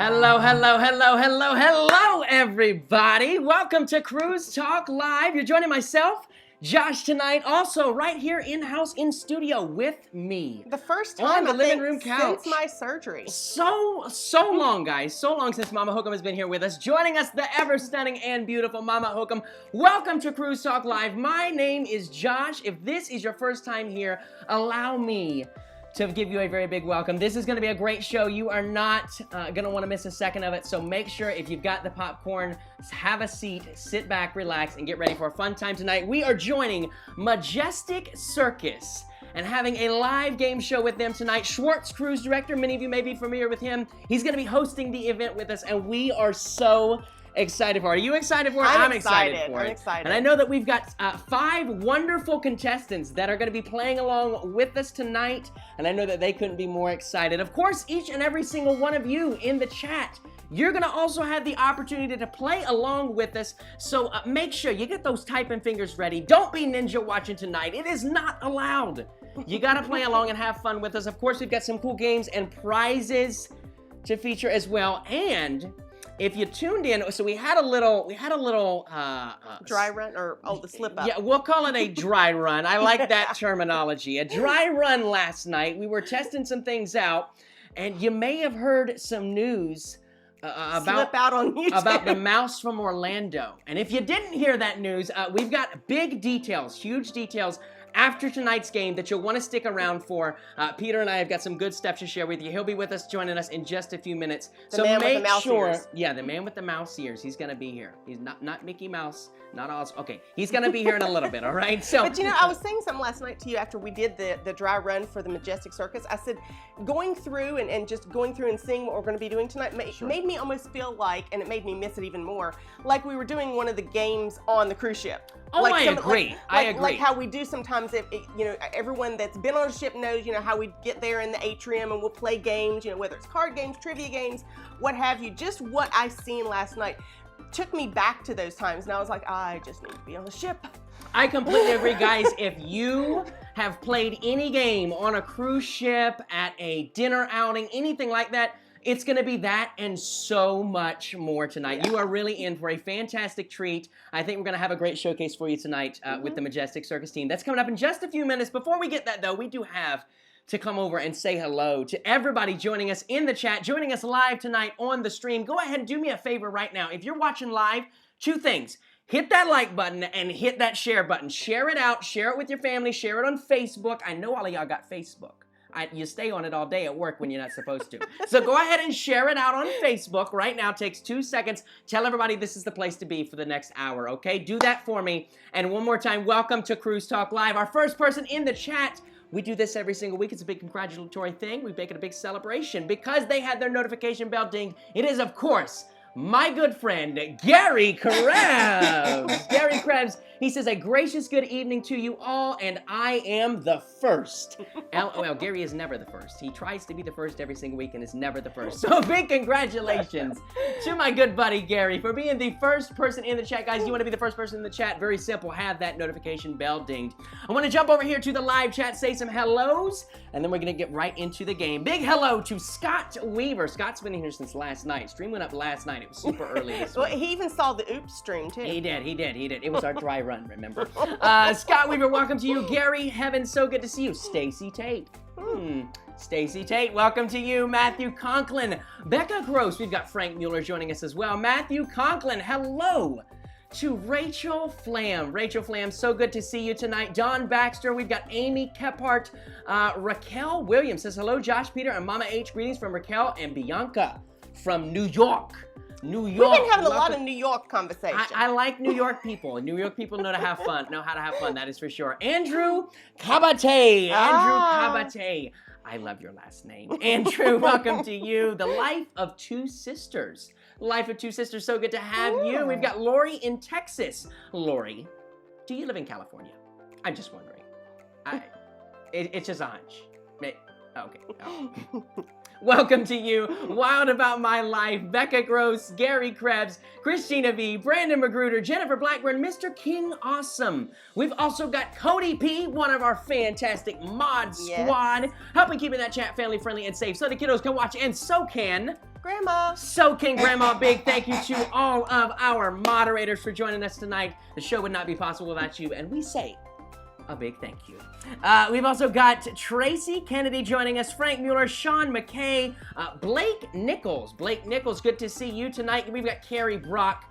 Hello, hello, hello, hello, hello, everybody. Welcome to Cruise Talk Live. You're joining myself, Josh, tonight. Also, right here in-house, in studio with me. The first time on the living room couch. Since my surgery. So long, guys. So long since Momma Hocum has been here with us. Joining us, the ever-stunning and beautiful Momma Hocum. Welcome to Cruise Talk Live. My name is Josh. If this is your first time here, allow me to give you a very big welcome. This is gonna be a great show. You are not gonna wanna miss a second of it, so make sure if you've got the popcorn, have a seat, sit back, relax, and get ready for a fun time tonight. We are joining Majestic Circus and having a live game show with them tonight. Schwartz, cruise director, many of you may be familiar with him. He's gonna be hosting the event with us, and we are so excited for it. Are you excited for it? I'm excited for it. I'm excited. And I know that we've got 5 wonderful contestants that are going to be playing along with us tonight, and I know that they couldn't be more excited. Of course, each and every single one of you in the chat, you're going to also have the opportunity to play along with us, so make sure you get those typing fingers ready. Don't be ninja watching tonight. It is not allowed. You got to play along and have fun with us. Of course, we've got some cool games and prizes to feature as well, and if you tuned in, so we had a little dry run, or the slip up. Yeah, we'll call it a dry run. I like that terminology. A dry run last night. We were testing some things out, and you may have heard some news about the mouse from Orlando. And if you didn't hear that news, we've got big details, huge details after tonight's game that you'll want to stick around for. Peter and I have got some good stuff to share with you. He'll be with us, joining us in just a few minutes. The man with the mouse ears. Yeah, the man with the mouse ears. He's going to be here. He's not Mickey Mouse, not Oz. Okay, he's going to be here in a little bit, all right? So, but you know, I was saying something last night to you after we did the dry run for the Majestic Circus. I said, going through and just going through and seeing what we're going to be doing tonight made me almost feel like, and it made me miss it even more, like we were doing one of the games on the cruise ship. Oh, I agree. I agree. Like how we do sometimes, you know, everyone that's been on a ship knows, you know, how we get there in the atrium and we'll play games, you know, whether it's card games, trivia games, what have you. Just what I seen last night took me back to those times, and I was like, I just need to be on the ship. I completely agree, guys. If you have played any game on a cruise ship, at a dinner outing, anything like that, it's going to be that and so much more tonight. Yeah. You are really in for a fantastic treat. I think we're going to have a great showcase for you tonight with the Majestic Circus team. That's coming up in just a few minutes. Before we get that, though, we do have to come over and say hello to everybody joining us in the chat, joining us live tonight on the stream. Go ahead and do me a favor right now. If you're watching live, 2 things. Hit that like button and hit that share button. Share it out. Share it with your family. Share it on Facebook. I know all of y'all got Facebook. You stay on it all day at work when you're not supposed to. So go ahead and share it out on Facebook right now. It takes 2 seconds. Tell everybody this is the place to be for the next hour, okay? Do that for me. And one more time, welcome to Cruise Talk Live. Our first person in the chat. We do this every single week. It's a big congratulatory thing. We make it a big celebration because they had their notification bell dinged. It is, of course, my good friend, Gary Krebs. Gary Krebs, he says, a gracious good evening to you all, and I am the first. Well, Gary is never the first. He tries to be the first every single week and is never the first. So big congratulations to my good buddy, Gary, for being the first person in the chat. Guys, you want to be the first person in the chat? Very simple. Have that notification bell dinged. I want to jump over here to the live chat, say some hellos, and then we're going to get right into the game. Big hello to Scott Weaver. Scott's been here since last night. Stream went up last night. It was super early this Well, week. he even saw the Oops stream, too. He did. It was our dry run, remember? Scott Weaver, welcome to you. Gary Heaven, so good to see you. Stacy Tate. Stacy Tate, welcome to you. Matthew Conklin. Becca Gross, we've got Frank Mueller joining us as well. Matthew Conklin, hello to Rachel Flam. Rachel Flam, so good to see you tonight. Don Baxter, we've got Amy Kephart. Raquel Williams says, hello, Josh, Peter, and Mama H. Greetings from Raquel and Bianca from New York. New York. We've been having a lot of New York conversation. I like New York people. New York people know how to have fun, that is for sure. Andrew Kabate. Andrew Kabate. I love your last name. Andrew, welcome to you. The Life of Two Sisters. Life of Two Sisters, so good to have you. We've got Lori in Texas. Lori, do you live in California? I'm just wondering. It's just a hunch. Okay. Oh. Welcome to you, Wild About My Life, Becca Gross, Gary Krebs, Christina V, Brandon Magruder, Jennifer Blackburn, Mr. King Awesome. We've also got Cody P, one of our fantastic mod squad, helping keeping that chat family friendly and safe so the kiddos can watch, and so can Grandma. So can Grandma. Big thank you to all of our moderators for joining us tonight. The show would not be possible without you, and we say a big thank you. We've also got Tracy Kennedy joining us, Frank Mueller, Sean McKay, Blake Nichols. Blake Nichols, good to see you tonight. We've got Carrie Brock,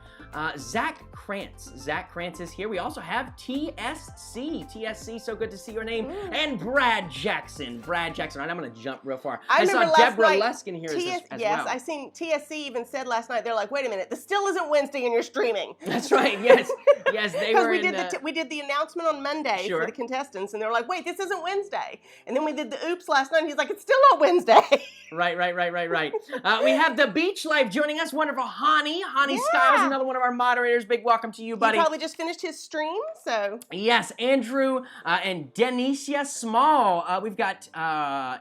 Zach Krantz. Zach Krantz is here. We also have TSC. TSC, so good to see your name. And Brad Jackson. Brad Jackson. All right, I'm going to jump real far. I saw last Deborah night, Luskin here as yes, well. I seen TSC even said last night, they're like, wait a minute, this still isn't Wednesday and you're streaming. That's right, yes. Yes, they were we did the announcement on Monday for the contestants, and they were like, wait, this isn't Wednesday. And then we did the oops last night, and he's like, it's still not Wednesday. Right. We have the Beach Life joining us. Wonderful Hani Skiles, another one of our moderators. Big welcome to you, buddy. He probably just finished his stream, so. Yes, Andrew and Denicia Small. We've got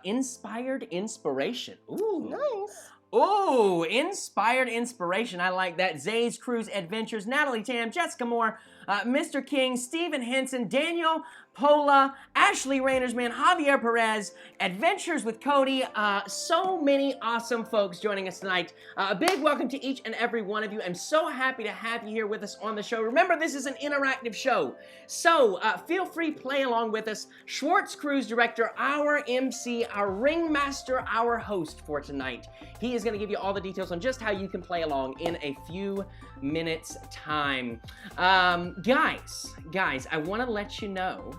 Inspired Inspiration. Ooh. Nice. Ooh, Inspired Inspiration. I like that. Zay's Cruise Adventures, Natalie Tam, Jessica Moore, Mr. King, Stephen Henson, Daniel Pola, Ashley Rainersman, Javier Perez, Adventures with Cody. So many awesome folks joining us tonight. A big welcome to each and every one of you. I'm so happy to have you here with us on the show. Remember, this is an interactive show, so feel free to play along with us. Schwartz Cruise Director, our MC, our ringmaster, our host for tonight. He is going to give you all the details on just how you can play along in a few minutes time. Guys, I want to let you know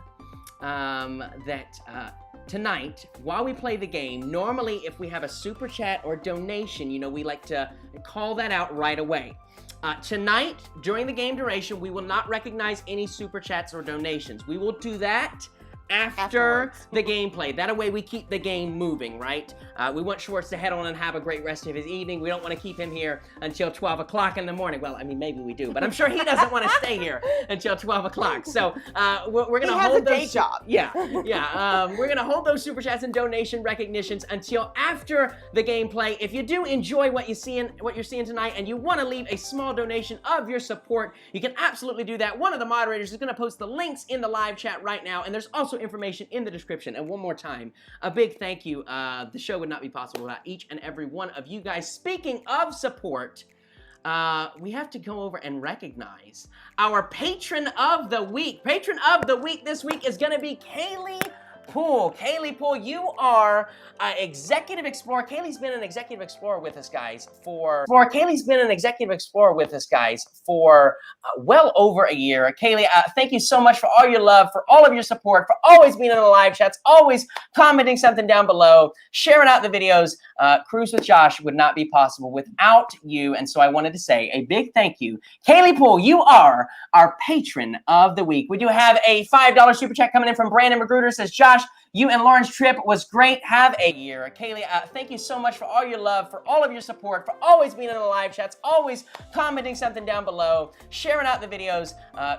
that tonight, while we play the game, normally if we have a super chat or donation, you know, we like to call that out right away. Tonight, during the game duration, we will not recognize any super chats or donations. We will do that after the gameplay. That way we keep the game moving, right? We want Schwartz to head on and have a great rest of his evening. We don't want to keep him here until 12 o'clock in the morning. Well, I mean, maybe we do, but I'm sure he doesn't want to stay here until 12 o'clock. So we're going to hold those... He has a day job. Yeah. We're going to hold those super chats and donation recognitions until after the gameplay. If you do enjoy what you're seeing tonight and you want to leave a small donation of your support, you can absolutely do that. One of the moderators is going to post the links in the live chat right now, and there's also information in the description. And one more time, a big thank you. The show would not be possible without each and every one of you guys. Speaking of support, we have to go over and recognize our patron of the week. Patron of the week this week is going to be Kaylee Poole. Kaylee Poole, you are an executive explorer. Kaylee's been an executive explorer with us, guys, for well over a year. Kaylee, thank you so much for all your love, for all of your support, for always being in the live chats, always commenting something down below, sharing out the videos. Cruise with Josh would not be possible without you, and so I wanted to say a big thank you. Kaylee Poole, you are our patron of the week. We do have a $5 super chat coming in from Brandon Magruder. Says, Josh, you and Lauren's trip was great. Have a year. Kaylee, thank you so much for all your love, for all of your support, for always being in the live chats, always commenting something down below, sharing out the videos.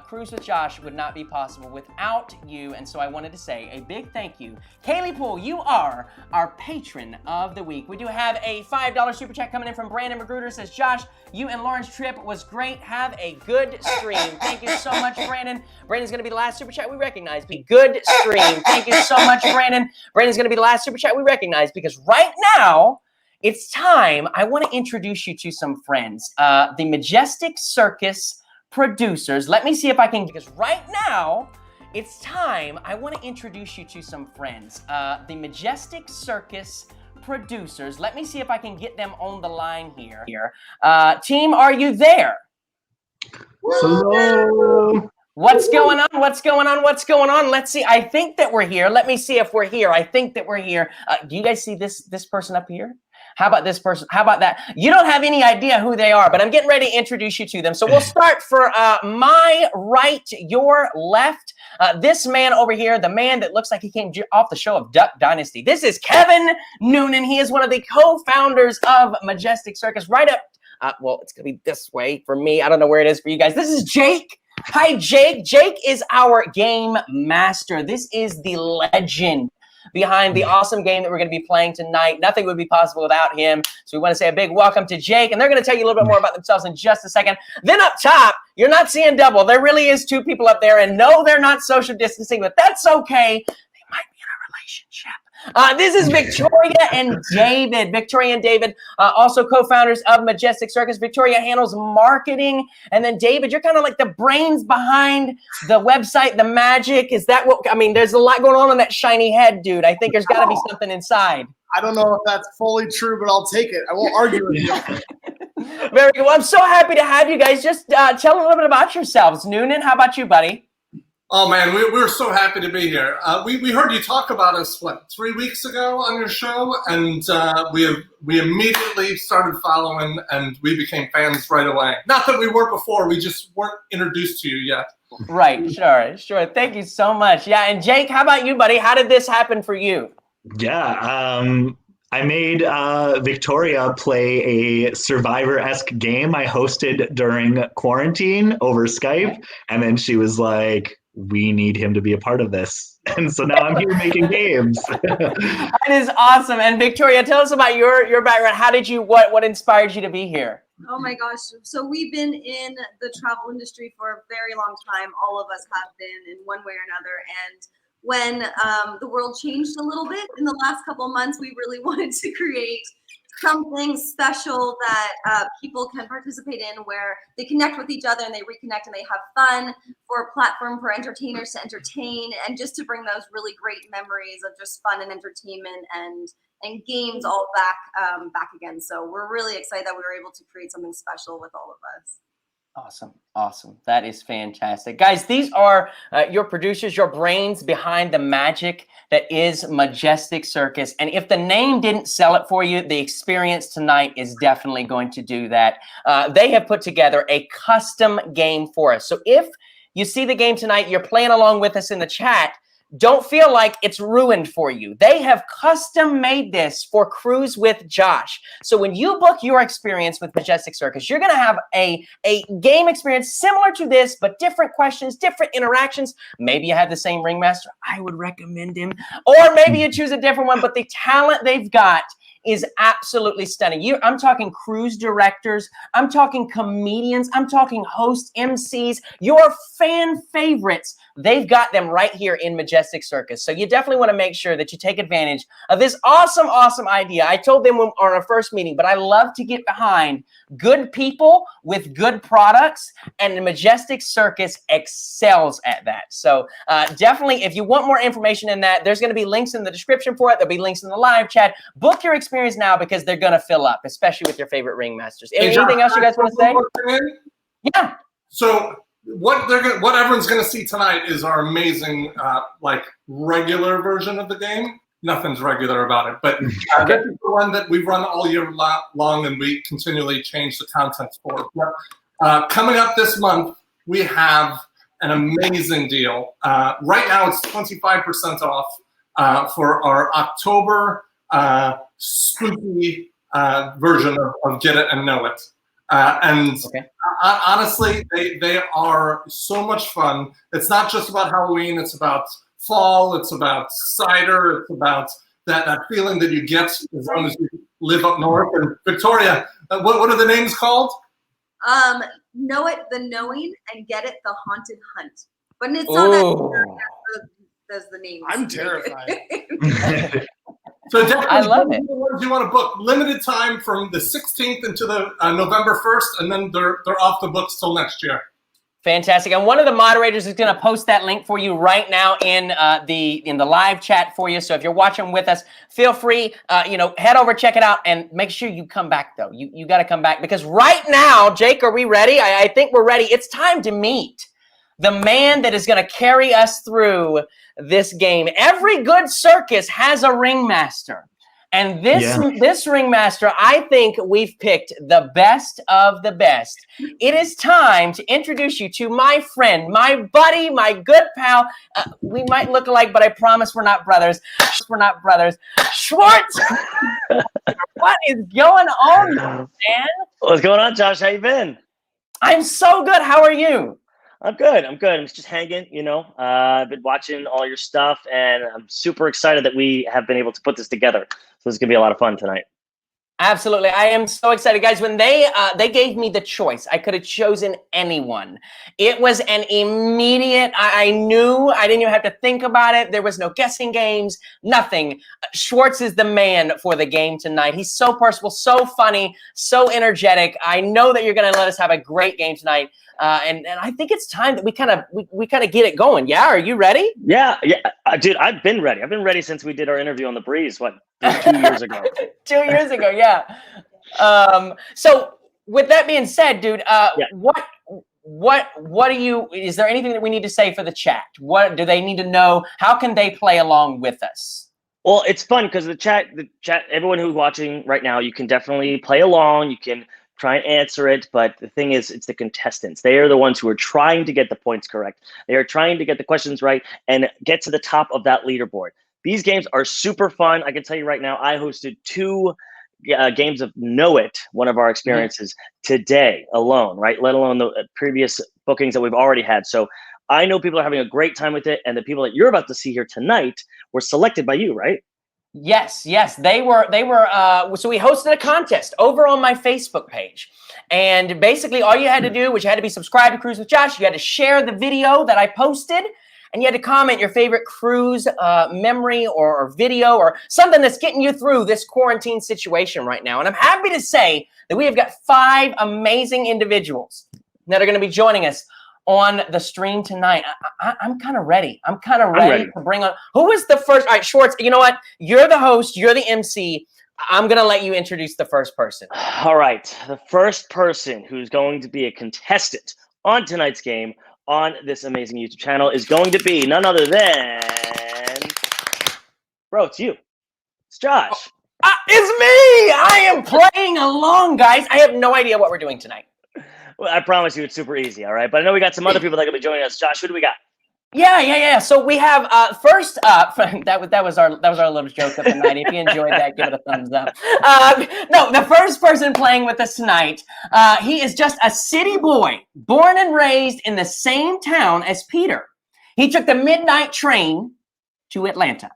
Cruise with Josh would not be possible without you, and so I wanted to say a big thank you. Kaylee Poole, you are our patron of the week. We do have a $5 super chat coming in from Brandon Magruder. Says, Josh, you and Lauren's trip was great. Have a good stream. Thank you so much, Brandon. Brandon's going to be the last super chat we recognize. Be good stream. Thank you so much, Brandon. Brandon's going to be the last super chat we recognize, because right now it's time. I want to introduce you to some friends. The Majestic Circus producers. Let me see if I can, because right now it's time. I want to introduce you to some friends. The Majestic Circus producers. Let me see if I can get them on the line here. Team, are you there? Hello. What's going on? What's going on? What's going on? Let's see. I think that we're here. Let me see if we're here. I think that we're here. Do you guys see this person up here? How about this person? How about that? You don't have any idea who they are, but I'm getting ready to introduce you to them. So we'll start for my right, your left. This man over here, the man that looks like he came off the show of Duck Dynasty. This is Kevin Noonan. He is one of the co-founders of Majestic Circus. Right up, well, it's going to be this way for me. I don't know where it is for you guys. This is Jake. Hi, Jake. Jake is our game master. This is the legend behind the awesome game that we're going to be playing tonight. Nothing would be possible without him. So we want to say a big welcome to Jake, and they're going to tell you a little bit more about themselves in just a second. Then up top, you're not seeing double. There really is two people up there, and no, they're not social distancing, but that's okay. They might be in a relationship. This is Victoria and David. Victoria and David, also co-founders of Majestic Circus. Victoria handles marketing, and then David, you're kind of like the brains behind the website, the magic. Is that what? I mean, there's a lot going on in that shiny head, dude. I think there's got to be something inside. I don't know if that's fully true, but I'll take it. I won't argue with you. Very good. Well, I'm so happy to have you guys. Just tell a little bit about yourselves. Noonan, how about you, buddy? Oh man, we're so happy to be here. We heard you talk about us 3 weeks ago on your show, and we immediately started following, and we became fans right away. Not that we weren't before, we just weren't introduced to you yet. Right, sure. Thank you so much. Yeah, and Jake, how about you, buddy? How did this happen for you? Yeah, I made Victoria play a Survivor-esque game I hosted during quarantine over Skype, and then she was like, we need him to be a part of this. And so now I'm here making games. That is awesome. And Victoria, tell us about your background. How did you, what inspired you to be here? Oh my gosh. So we've been in the travel industry for a very long time. All of us have been in one way or another. And when the world changed a little bit in the last couple of months, we really wanted to create something special that people can participate in, where they connect with each other and they reconnect and they have fun, for a platform for entertainers to entertain, and just to bring those really great memories of just fun and entertainment and games all back again. So we're really excited that we were able to create something special with all of us. Awesome. That is fantastic. Guys, these are your producers, your brains behind the magic that is Majestic Circus. And if the name didn't sell it for you, the experience tonight is definitely going to do that. They have put together a custom game for us. So if you see the game tonight, you're playing along with us in the chat, don't feel like it's ruined for you. They have custom made this for Cruise with Josh. So when you book your experience with Majestic Circus, you're going to have a game experience similar to this, but different questions, different interactions. Maybe you have the same ringmaster. I would recommend him. Or maybe you choose a different one, but the talent they've got is absolutely stunning. I'm talking cruise directors. I'm talking comedians. I'm talking host MCs, your fan favorites. They've got them right here in Majestic Circus. So you definitely want to make sure that you take advantage of this awesome idea. I told them on our first meeting, but I love to get behind good people with good products, and the Majestic Circus excels at that. So definitely, if you want more information in that, there's going to be links in the description for it. There'll be links in the live chat. Book your experience now, because they're going to fill up, especially with your favorite ringmasters. Anything else you guys want to say? Yeah. So what everyone's going to see tonight is our amazing regular version of the game. Nothing's regular about it, but this is the one that we run all year long, and we continually change the contents for. Coming up this month, we have an amazing deal. Right now, it's 25% off for our October spooky version of Get It and Know It. Honestly, they are so much fun. It's not just about Halloween. It's about fall. It's about cider. It's about that feeling that you get as long as you live up north. And Victoria, what are the names called? Know It, the Knowing, and Get It, the Haunted Hunt. But it's not that as the names. I'm terrified. So definitely, I love it. The ones you want to book, limited time from the 16th into the November 1st, and then they're off the books till next year. Fantastic. And one of the moderators is going to post that link for you right now in the live chat for you. So if you're watching with us, feel free, head over, check it out, and make sure you come back, though. You got to come back, because right now, Jake, are we ready? I think we're ready. It's time to meet the man that is going to carry us through this game. Every good circus has a ringmaster. And this ringmaster, I think we've picked the best of the best. It is time to introduce you to my friend, my buddy, my good pal. We might look alike, but I promise we're not brothers. We're not brothers. Schwartz! What is going on, man? What's going on, Josh? How you been? I'm so good. How are you? I'm good. I'm just hanging, I've been watching all your stuff, and I'm super excited that we have been able to put this together. So it's going to be a lot of fun tonight. Absolutely. I am so excited, guys. When they gave me the choice, I could have chosen anyone. It was an immediate, I knew, I didn't even have to think about it. There was no guessing games, nothing. Schwartz is the man for the game tonight. He's so personable, so funny, so energetic. I know that you're going to let us have a great game tonight. And I think it's time that we kind of get it going. Yeah, are you ready? Yeah, dude, I've been ready. I've been ready since we did our interview on The Breeze, 2 years ago. 2 years ago, yeah. So with that being said, dude, what do you? Is there anything that we need to say for the chat? What do they need to know? How can they play along with us? Well, it's fun because the chat, everyone who's watching right now, you can definitely play along. You can try and answer it, but the thing is, it's the contestants. They are the ones who are trying to get the points correct. They are trying to get the questions right and get to the top of that leaderboard. These games are super fun. I can tell you right now, I hosted 2 games of Know It, one of our experiences today alone, right? Let alone the previous bookings that we've already had. So I know people are having a great time with it, and the people that you're about to see here tonight were selected by you, right? Yes, they were. So we hosted a contest over on my Facebook page, and basically all you had to do was you had to be subscribed to Cruise with Josh. You had to share the video that I posted, and you had to comment your favorite cruise memory or video or something that's getting you through this quarantine situation right now. And I'm happy to say that we have got 5 amazing individuals that are going to be joining us on the stream tonight. I'm kind of ready. I'm kind of ready to bring on. Who is the first? All right, Schwartz, you know what? You're the host. You're the MC. I'm going to let you introduce the first person. All right. The first person who's going to be a contestant on tonight's game on this amazing YouTube channel is going to be none other than... Bro, it's you. It's Josh. It's me. I am playing along, guys. I have no idea what we're doing tonight. Well, I promise you it's super easy, all right? But I know we got some other people that are going to be joining us. Josh, who do we got? Yeah. So we have first up. That was our little joke of the night. If you enjoyed that, give it a thumbs up. No, the first person playing with us tonight. He is just a city boy, born and raised in the same town as Peter. He took the midnight train to Atlanta.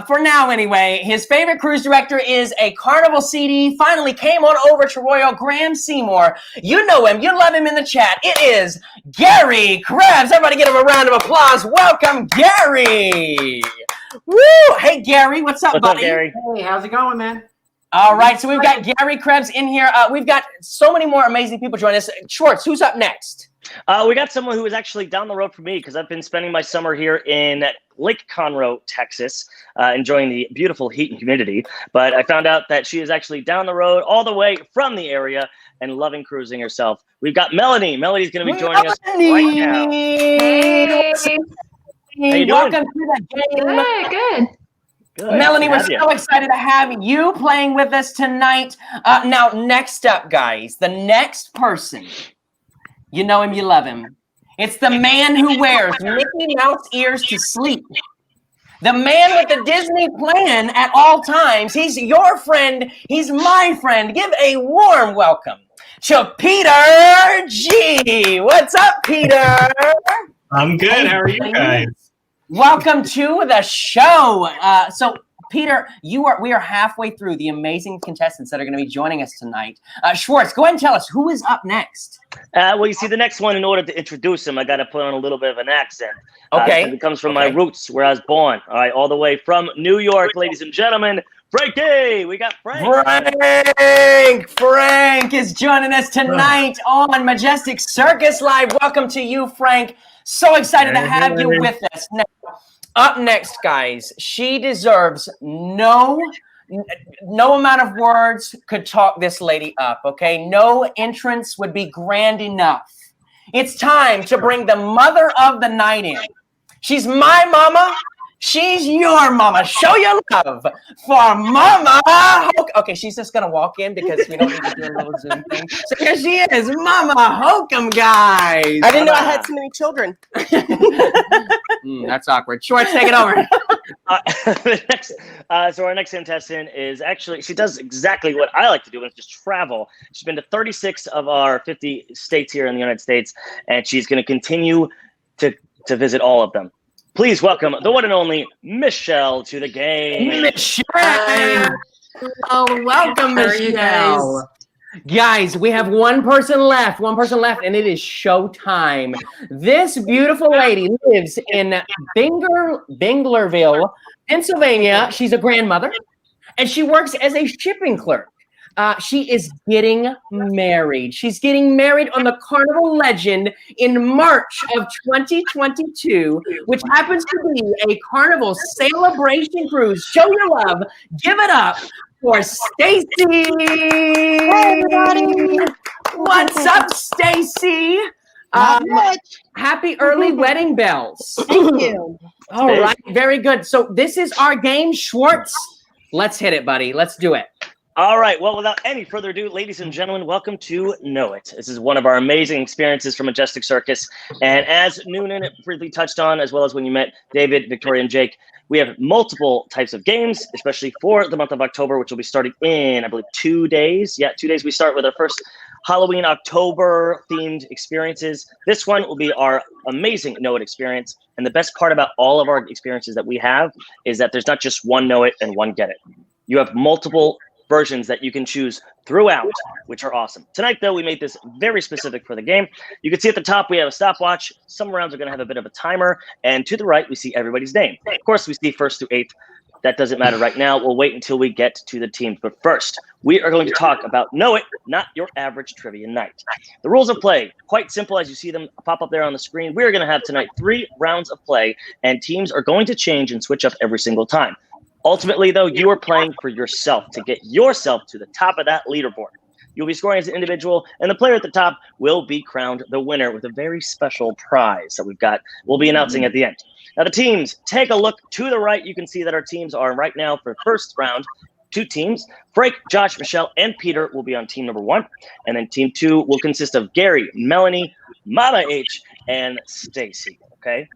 For now, anyway, his favorite cruise director is a Carnival CD. Finally came on over to Royal Graham Seymour. You know him. You love him in the chat. It is Gary Krebs. Everybody give him a round of applause. Welcome, Gary. Woo! Hey, Gary. What's up, buddy? Up, Gary? Hey, how's it going, man? All right, so we've got Gary Krebs in here. We've got so many more amazing people joining us. Schwartz, who's up next? We got someone who is actually down the road from me because I've been spending my summer here in Lake Conroe, Texas, enjoying the beautiful heat and humidity. But I found out that she is actually down the road all the way from the area and loving cruising herself. We've got Melony. Melony's going to be joining us right now. Hey. How you doing? Welcome to the game. Good. Good. Melony, we're Have you. so excited to have you playing with us tonight. Now, next up, guys, the next person, you know him, you love him. It's the man who wears Mickey Mouse ears to sleep. The man with the Disney plan at all times. He's your friend. He's my friend. Give a warm welcome to Peter G. What's up, Peter? I'm good. How are you guys? Welcome to the show. So, Peter, we are halfway through the amazing contestants that are going to be joining us tonight. Schwartz, go ahead and tell us who is up next. Well, you see, the next one, in order to introduce him, I got to put on a little bit of an accent. Okay. It comes from my roots, where I was born. All right, all the way from New York, ladies and gentlemen. Frankie, we got Frank. Frank is joining us tonight on Majestic Circus Live. Welcome to you, Frank. So excited to have you with us. Now, up next, guys, she deserves no amount of words could talk this lady up, okay? No entrance would be grand enough. It's time to bring the mother of the night in. She's my mama. She's your mama. Show your love for Momma Hocum. Okay, she's just going to walk in because we don't need to do a little Zoom thing. So here she is, Momma Hocum, guys. I didn't know I had so many children. That's awkward. Schwartz, take it over. So our next contestant is actually, she does exactly what I like to do, and it's just travel. She's been to 36 of our 50 states here in the United States, and she's going to continue to visit all of them. Please welcome the one and only Michelle to the game. Michelle. Oh, welcome, How are you Michelle. Guys, we have one person left, and it is show time. This beautiful lady lives in Binglerville, Pennsylvania. She's a grandmother, and she works as a shipping clerk. She is getting married. She's getting married on the Carnival Legend in March of 2022, which happens to be a Carnival celebration cruise. Show your love. Give it up for Stacy. Hey, everybody. What's up, Stacy? Happy early wedding bells. Thank you. All right, very good. So this is our game, Schwartz. Let's hit it, buddy. Let's do it. All right. Well, without any further ado, ladies and gentlemen, welcome to Know It. This is one of our amazing experiences from Majestic Circus. And as Noonan briefly touched on, as well as when you met David, Victoria, and Jake, we have multiple types of games, especially for the month of October, which will be starting in, I believe, 2 days. Yeah, 2 days. We start with our first Halloween October themed experiences. This one will be our amazing Know It experience. And the best part about all of our experiences that we have is that there's not just one Know It and one Get It. You have multiple versions that you can choose throughout, which are awesome. Tonight, though, we made this very specific for the game. You can see at the top, we have a stopwatch. Some rounds are going to have a bit of a timer. And to the right, we see everybody's name. Of course, we see 1st through 8th. That doesn't matter right now. We'll wait until we get to the teams. But first, we are going to talk about Know It, not your average trivia night. The rules of play, quite simple as you see them pop up there on the screen. We are going to have tonight 3 rounds of play, and teams are going to change and switch up every single time. Ultimately, though, you are playing for yourself to get yourself to the top of that leaderboard. You'll be scoring as an individual, and the player at the top will be crowned the winner with a very special prize that we'll be announcing at the end. Now, the teams, take a look to the right. You can see that our teams are right now for first round, 2 teams. Frank, Josh, Michelle, and Peter will be on team number 1. And then team 2 will consist of Gary, Melony, Momma H, and Stacy, okay?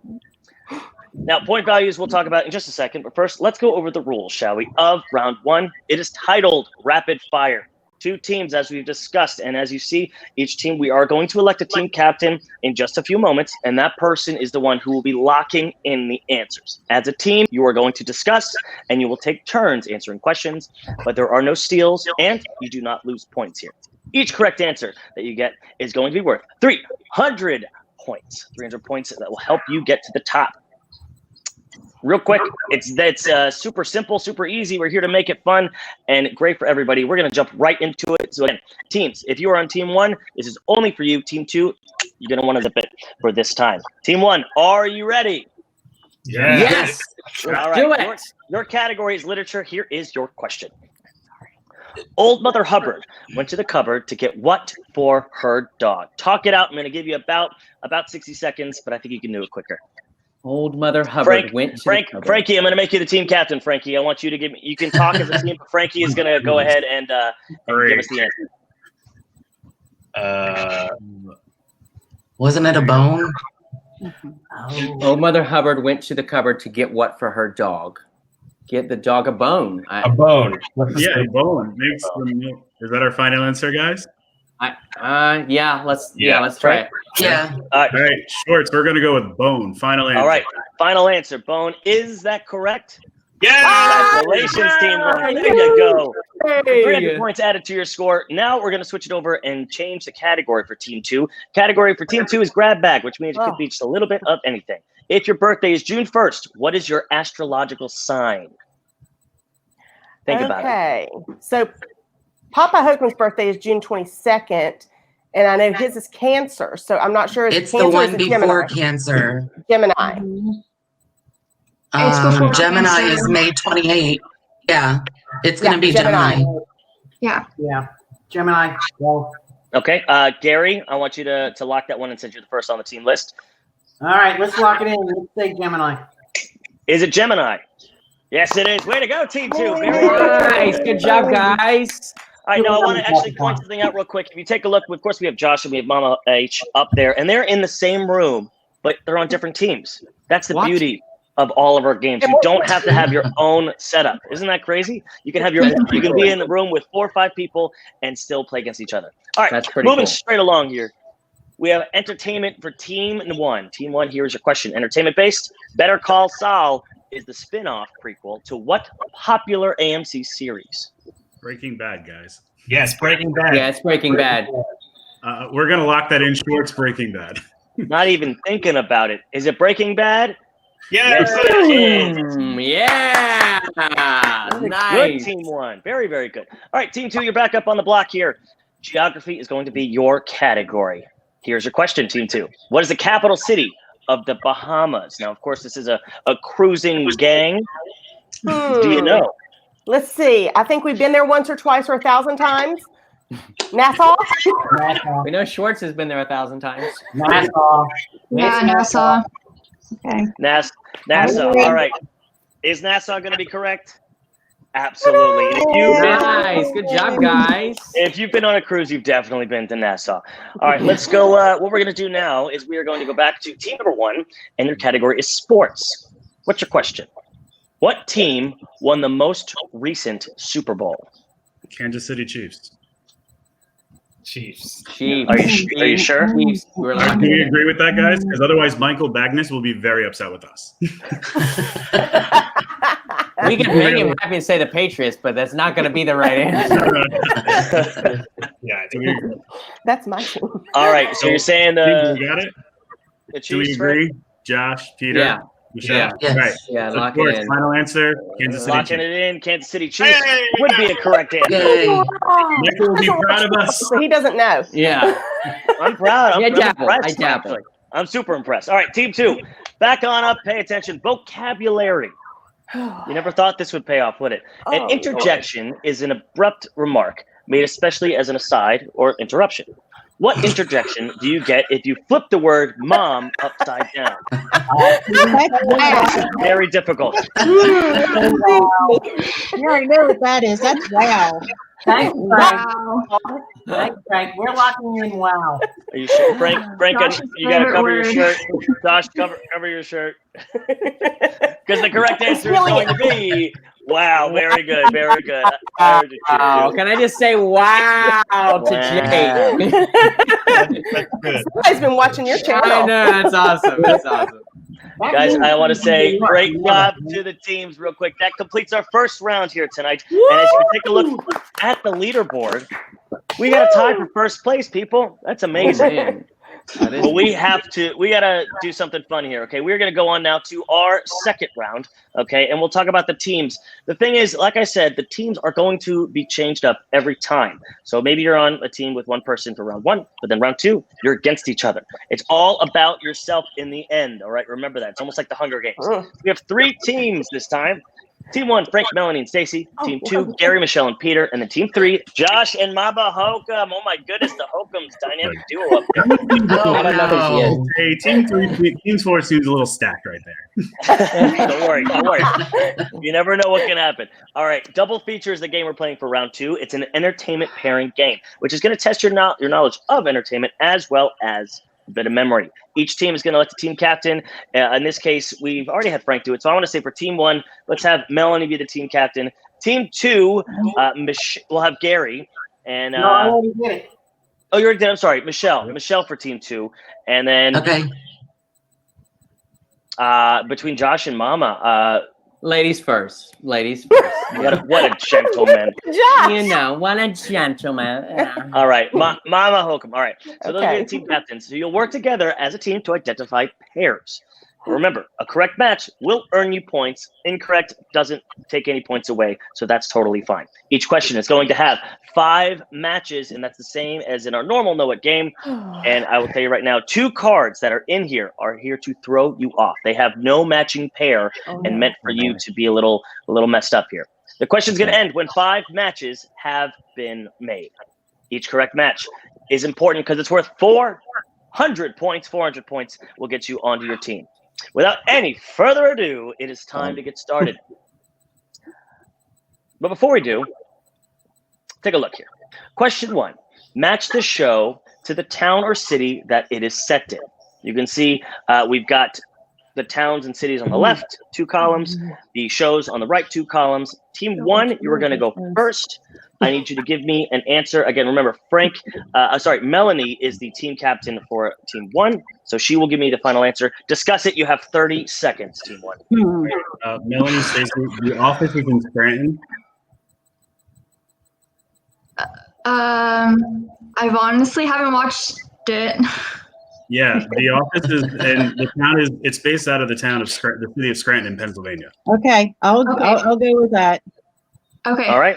Now, point values we'll talk about in just a second, but first, let's go over the rules, shall we, of round 1. It is titled Rapid Fire. 2 teams, as we've discussed, and as you see, each team, we are going to elect a team captain in just a few moments, and that person is the one who will be locking in the answers. As a team, you are going to discuss, and you will take turns answering questions, but there are no steals, and you do not lose points here. Each correct answer that you get is going to be worth 300 points. 300 points that will help you get to the top. Real quick, it's super simple, super easy. We're here to make it fun and great for everybody. We're going to jump right into it. So again, teams, if you are on team 1, this is only for you. Team 2, you're going to want to zip it for this time. Team 1, are you ready? Yes. All right. Do it. Your category is literature. Here is your question. Old Mother Hubbard went to the cupboard to get what for her dog? Talk it out. I'm going to give you about 60 seconds, but I think you can do it quicker. Old Mother Hubbard went to the cupboard. Frankie, I'm going to make you the team captain, Frankie. I want you to you can talk as a team, but Frankie is going to go ahead and give us the answer. Wasn't it a bone? Old Mother Hubbard went to the cupboard to get what for her dog? Get the dog a bone. A bone. Yeah, a bone. Makes them, is that our final answer, guys? Yeah, let's try it. Yeah. All right, Schwartz, we're gonna go with bone. Final answer. All right, final answer. Bone. Is that correct? Yeah. Congratulations, team one. There you go. 300 points added to your score. Now we're going to switch it over and change the category for team 2. Category for team 2 is grab bag, which means it could be just a little bit of anything. If your birthday is June 1st, what is your astrological sign? Think about it. Okay, so Papa Hocum's birthday is June 22nd, and I know his is Cancer, so I'm not sure if It's Cancer the one is before Cancer. Gemini. Gemini is May 28th. Yeah, it's going to be Gemini. Yeah. Gemini. Well, Okay, Gary, I want you to lock that one and since you're the first on the team list. all right, let's lock it in. Let's say Gemini. Is it Gemini? Yes, it is. Way to go, team 2. Very Nice. Good job, guys. All right, now I want to actually point something out real quick. If you take a look, of course, we have Josh and we have Momma H up there, and they're in the same room, but they're on different teams. That's the beauty of all of our games. You don't have to have your own setup. Isn't that crazy? You can have you can be in the room with 4 or 5 people and still play against each other. All right, that's pretty moving cool. straight along here. We have entertainment for team 1. Team 1, here is your question. Entertainment based. Better Call Saul is the spin-off prequel to what popular AMC series? Breaking Bad, guys. Yes, Breaking Bad. Yeah, it's Breaking Bad. We're gonna lock that in. Schwartz, Breaking Bad. Not even thinking about it. Is it Breaking Bad? Yes. Yeah. Nice. Good, Team 1. Very, very good. All right, Team 2, you're back up on the block here. Geography is going to be your category. Here's your question, Team 2. What is the capital city of the Bahamas? Now, of course, this is a cruising gang. Do you know? Let's see. I think we've been there once or twice or 1,000 times. Nassau? We know Schwartz has been there 1,000 times. Nassau. Yeah, Nassau. Okay. Nassau. All right. Is Nassau going to be correct? Absolutely. And Nice. Good job, guys. If you've been on a cruise, you've definitely been to Nassau. All right, let's go. What we're going to do now is we are going to go back to team number 1, and your category is sports. What's your question? What team won the most recent Super Bowl? Kansas City Chiefs. Chiefs. Are you sure? Chiefs. Do we agree with that, guys? Because otherwise, Michael Bagnus will be very upset with us. We can make him happy and say the Patriots, but that's not going to be the right answer. Yeah, That's my team. All right, so you're saying you got it? the Do we Chiefs, agree? Josh, Peter, Yeah. Michelle? Yeah. Yes. Right. Yeah, So, lock of course, it in. final answer, Kansas City locking Chiefs. it in. Kansas City Chiefs Hey! would be a correct answer. Yay. Michael will be proud of us. So he doesn't know. Yeah. I'm proud. I'm dabble. impressed. I dabble. Actually. I'm super impressed. All right, team 2, back on up. Pay attention. Vocabulary. You never thought this would pay off, would it? An interjection is an abrupt remark made especially as an aside or interruption. What interjection do you get if you flip the word mom upside down? Very difficult. You already know what that is. That's wow. Thanks, Frank. Wow. Thanks, Frank. We're locking in wow. Are you sure, Frank? Frank, Josh's you got to favorite cover your word. shirt. Josh, cover your shirt. Because the correct answer is going to be wow. Very good. Very good. I heard you. Wow. Can I just say wow to Jake? That's good. Somebody's been watching your I channel. know. That's awesome. That's awesome. Guys, I want to say great job to the teams real quick. That completes our first round here tonight. And as you take a look at the leaderboard, we got a tie for first place, people. That's amazing. Man. But we gotta do something fun here, okay? We're gonna go on now to our second round, okay? And we'll talk about the teams. The thing is, like I said, the teams are going to be changed up every time. So maybe you're on a team with one person for round 1, but then round 2, you're against each other. It's all about yourself in the end, all right? Remember that. It's almost like the Hunger Games. We have 3 teams this time. Team 1, Frank, Melony, and Stacy. Team 2, Gary, Michelle, and Peter. And then Team 3, Josh and Momma Hocum. Oh my goodness, the Hocum's dynamic duo up there. I don't know who she is. Hey, team 4 seems a little stacked right there. Don't worry. You never know what can happen. All right, double feature is the game we're playing for round 2. It's an entertainment pairing game, which is going to test your knowledge of entertainment as well as a bit of memory. Each team is going to let the team captain. In this case, we've already had Frank do it. So I want to say for team 1, let's have Melony be the team captain. Team 2, we'll have Gary. And No, I already did it. oh, you already did. I'm sorry, Michelle. Michelle for team 2, and then Okay. between Josh and Momma. Ladies first. Ladies first. What a gentleman. Josh! You know, what a gentleman. Yeah. All right, Momma Hocum. All right, so those are Okay. the team captains. So you'll work together as a team to identify pairs. Remember, a correct match will earn you points. Incorrect doesn't take any points away, so that's totally fine. Each question is going to have 5 matches, and that's the same as in our normal Know It game. And I will tell you right now, 2 cards that are in here are here to throw you off. They have no matching pair and meant for you to be a little messed up here. The question's going to end when 5 matches have been made. Each correct match is important because it's worth 400 points. 400 points will get you onto your team. Without any further ado, it is time to get started. But before we do, take a look here. Question 1. Match the show to the town or city that it is set in. You can see we've got the towns and cities on the left, 2 columns, the shows on the right, 2 columns. Team 1, you are going to go first. I need you to give me an answer. Again, remember, Melony is the team captain for Team 1, so she will give me the final answer. Discuss it. You have 30 seconds, Team 1. Melony says the office is in Scranton. I've honestly haven't watched it. Yeah, the office is, and the town is. It's based out of the city of Scranton, Pennsylvania. Okay, I'll go with that. Okay. All right.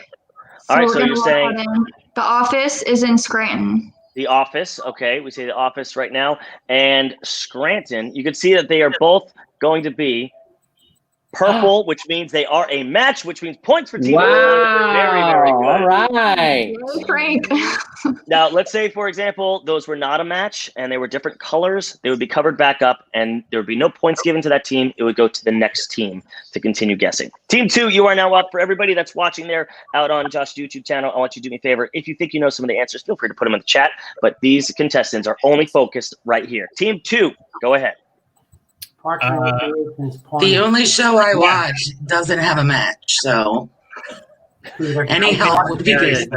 All right. So we're you're gonna saying lock that in. The office is in Scranton. the office. Okay, we say the office right now, and Scranton. You can see that they are both going to be purple, which means they are a match, which means points for Team 1. Very, very good. All right. Frank. Now, let's say, for example, those were not a match and they were different colors. They would be covered back up and there would be no points given to that team. It would go to the next team to continue guessing. Team 2, you are now up. For everybody that's watching there out on Josh's YouTube channel, I want you to do me a favor. If you think you know some of the answers, feel free to put them in the chat. But these contestants are only focused right here. Team 2, go ahead. The only show I watch doesn't have a match, so any help would be good.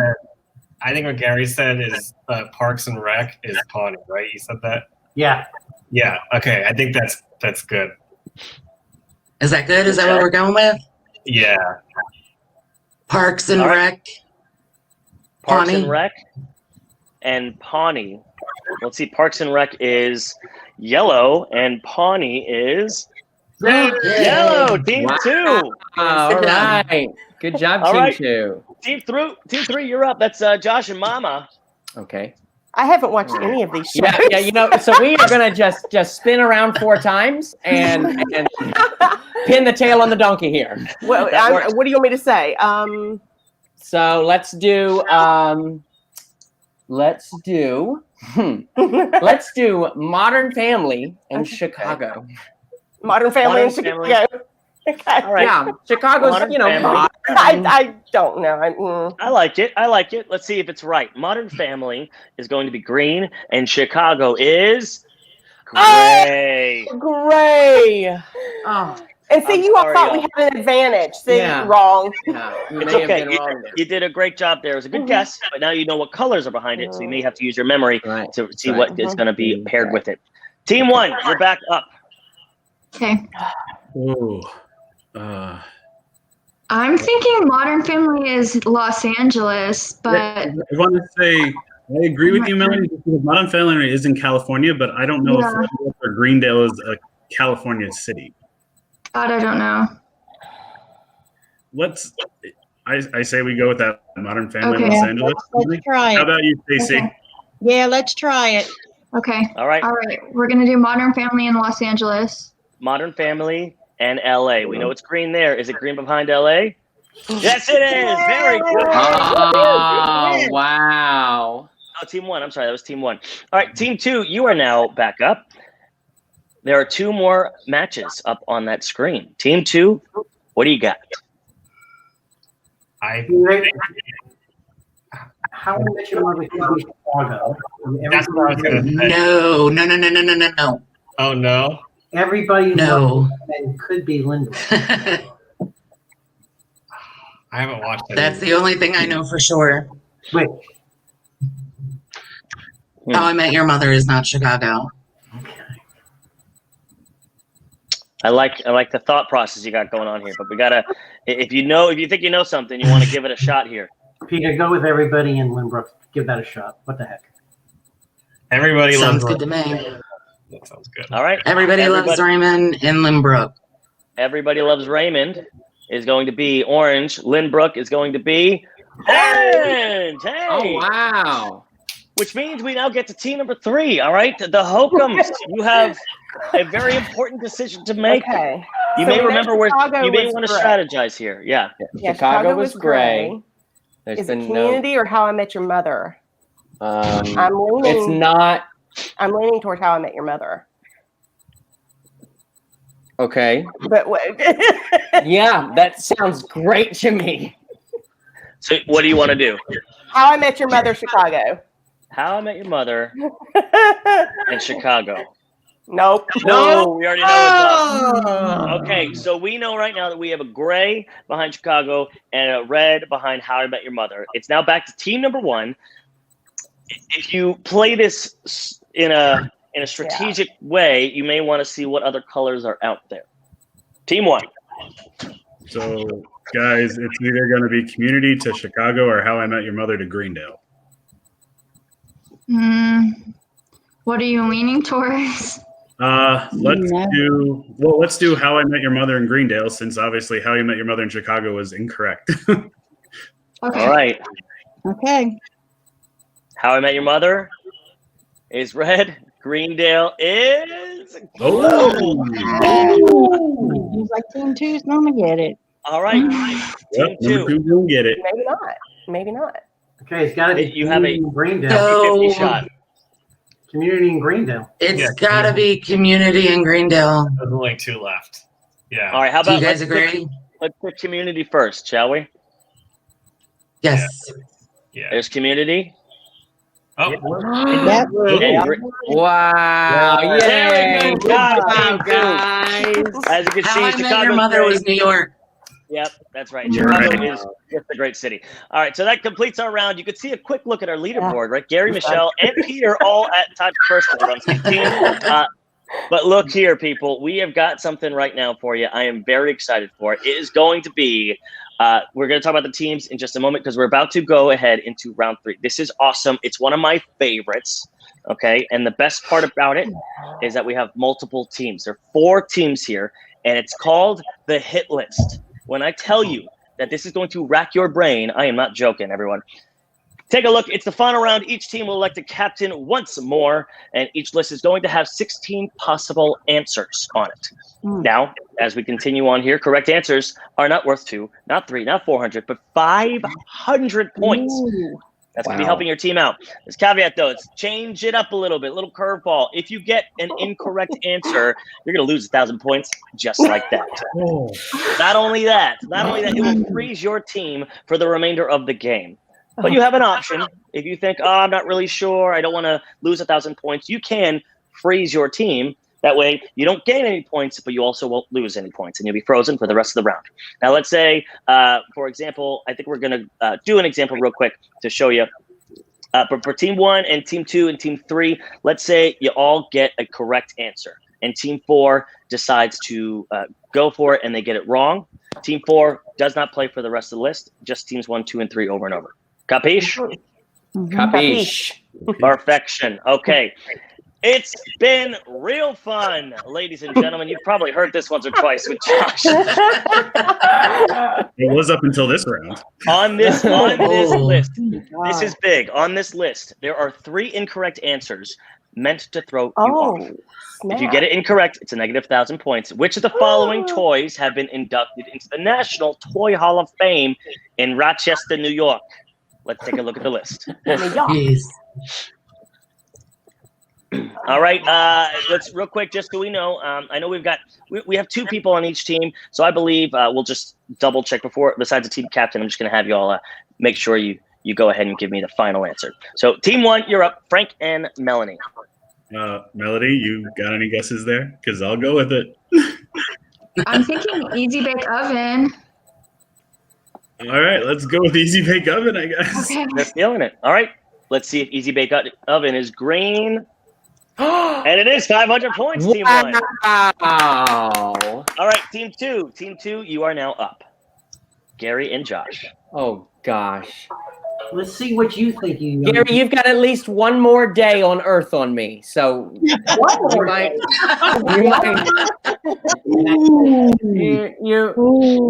I think what Gary said is Parks and Rec is Pawnee, right? You said that? Yeah. Yeah. Okay. I think that's good. Is that good? Is that what we're going with? Yeah. Parks and Rec. Parks Pawnee. and Rec and Pawnee. Let's see. Parks and Rec is yellow and Pawnee is yellow. Team 2. All right. Good job, All Team right. 2. Team 3, you're up. That's Josh and Mama. Okay. I haven't watched any of these shows. Yeah, you know, so we are gonna just spin around 4 times and pin the tail on the donkey here. Well, what do you want me to say? So let's do Modern Family in Chicago. Modern Family in Chicago. Okay. All right. Yeah, Chicago's, Modern you know, Family. I don't know. I like it. Let's see if it's right. Modern Family is going to be green, and Chicago is gray. Oh, gray. Oh. And see, you all thought we had an advantage. See, wrong. Yeah, it's okay. You did a great job there. It was a good guess, but now you know what colors are behind it, so you may have to use your memory to see what is going to be paired with it. Team 1, you're back up. Okay. Ooh. I'm thinking Modern Family is Los Angeles, but I want to say I agree with you, Melanie. Because Modern Family is in California, but I don't know if Greendale is a California city. God, I don't know. I say we go with that Modern Family in Okay. Los Angeles. Let's try it. How about you, Stacey? Okay. Yeah, let's try it. Okay. All right. We're gonna do Modern Family in Los Angeles. Modern Family and LA. We know it's green there. Is it green behind LA? Yes, it is. Very good. Oh, wow. Oh, Team 1. I'm sorry. That was Team 1. All right, Team 2, you are now back up. There are 2 more matches up on that screen. Team 2, what do you got? How I Met Your Mother could be Chicago. That's what I was gonna say. No. Oh no. Everybody No. and could be Linda. I haven't watched it. That's the only thing I know for sure. Wait. How I Met Your Mother is not Chicago. I like the thought process you got going on here, but we gotta. If you think you know something, you want to give it a shot here. Peter, go with everybody in Lynbrook. Give that a shot. What the heck? Everybody Sounds loves good to me. That sounds good. All right. Everybody loves Raymond in Lynbrook. Everybody Loves Raymond is going to be orange. Lynbrook is going to be orange. Hey. Oh, wow. Which means we now get to team number 3. All right, the Hocums. You have a very important decision to make. Okay. You So may we know remember where Chicago you may was want to gray. strategize here. Yeah. Chicago was gray. There's Is it been Community or How I Met Your Mother? I'm leaning. It's not. I'm leaning toward How I Met Your Mother. Okay. But Yeah, that sounds great to me. So what do you want to do? How I Met Your Mother, Chicago. How I Met Your Mother in Chicago. Nope. No, we already know it's up. Okay, so we know right now that we have a gray behind Chicago and a red behind How I Met Your Mother. It's now back to team number one. If you play this in a strategic way, you may want to see what other colors are out there. Team one. So, guys, it's either going to be Community to Chicago or How I Met Your Mother to Greendale. What are you leaning towards? Let's do How I Met Your Mother in Greendale, since obviously How You Met Your Mother in Chicago was incorrect. Okay. All right. Okay. How I Met Your Mother is red. Greendale is Seems like team two's gonna get it. all right. Yep, Team two. will get it. Maybe not. Maybe not. Okay, it's got to be You have Community a in Greendale. So 50 shot. Community in Greendale. it's gotta be Community in Greendale. There's only two left. Yeah. All right. How Do you about guys agree? let's put community first, shall we? Yes. Yeah. There's community. Oh, Yep. And Wow. Very Yay. good Good job, job, team two. guys. As you can How see, I Met Your Chicago's Mother great. was New York. Yep, that's right. You're Chicago right. is just a great city. All right, so that completes our round. You could see a quick look at our leaderboard, right? Gary, Michelle, and Peter all at tied first on 16. But look here, people. We have got something right now for you. I am very excited for it. It is going to be we're going to talk about the teams in just a moment because we're about to go ahead into round 3. This is awesome. It's one of my favorites. Okay. And the best part about it is that we have multiple teams. There are 4 teams here, and it's called the hit list. When I tell you that this is going to rack your brain, I am not joking, everyone. Take a look. It's the final round. Each team will elect a captain once more, and each list is going to have 16 possible answers on it. Now, as we continue on here, correct answers are not worth 2, not 3, not 400, but 500 points. That's going to be helping your team out. This caveat, though, it's change it up a little bit, little curveball. If you get an incorrect answer, you're going to lose 1,000 points just like that. Not only that, it will freeze your team for the remainder of the game. But you have an option. If you think, I'm not really sure, I don't want to lose 1,000 points, you can freeze your team. That way, you don't gain any points, but you also won't lose any points, and you'll be frozen for the rest of the round. Now, let's say, for example, I think we're going to do an example real quick to show you. But for Team 1 and Team 2 and Team 3, let's say you all get a correct answer, and Team 4 decides to go for it, and they get it wrong. Team 4 does not play for the rest of the list, just Teams 1, 2, and 3 over and over. Capiche? Capiche. Perfection. Okay. It's been real fun, ladies and gentlemen. You've probably heard this once or twice with Josh. It was up until this round. On this list, this is big. On this list, there are 3 incorrect answers meant to throw you off. If you get it incorrect, it's a negative 1,000 points. Which of the following toys have been inducted into the National Toy Hall of Fame in Rochester, New York? Let's take a look at the list. All right, let's real quick, just so we know. I know we have 2 people on each team, so I believe we'll just double check before. Besides the team captain, I'm just going to have you all make sure you go ahead and give me the final answer. So, Team 1, you're up. Frank and Melony. Melody, you got any guesses there? Because I'll go with it. I'm thinking Easy Bake Oven. All right, let's go with Easy Bake Oven, I guess. Okay. They're feeling it. All right, let's see if Easy Bake Oven is green. And it is 500 points, Team 1. Wow. All right, Team 2. Team 2, you are now up. Gary and Josh. Oh, gosh. Let's see what you think. Gary, you've got at least one more day on Earth on me, so you might.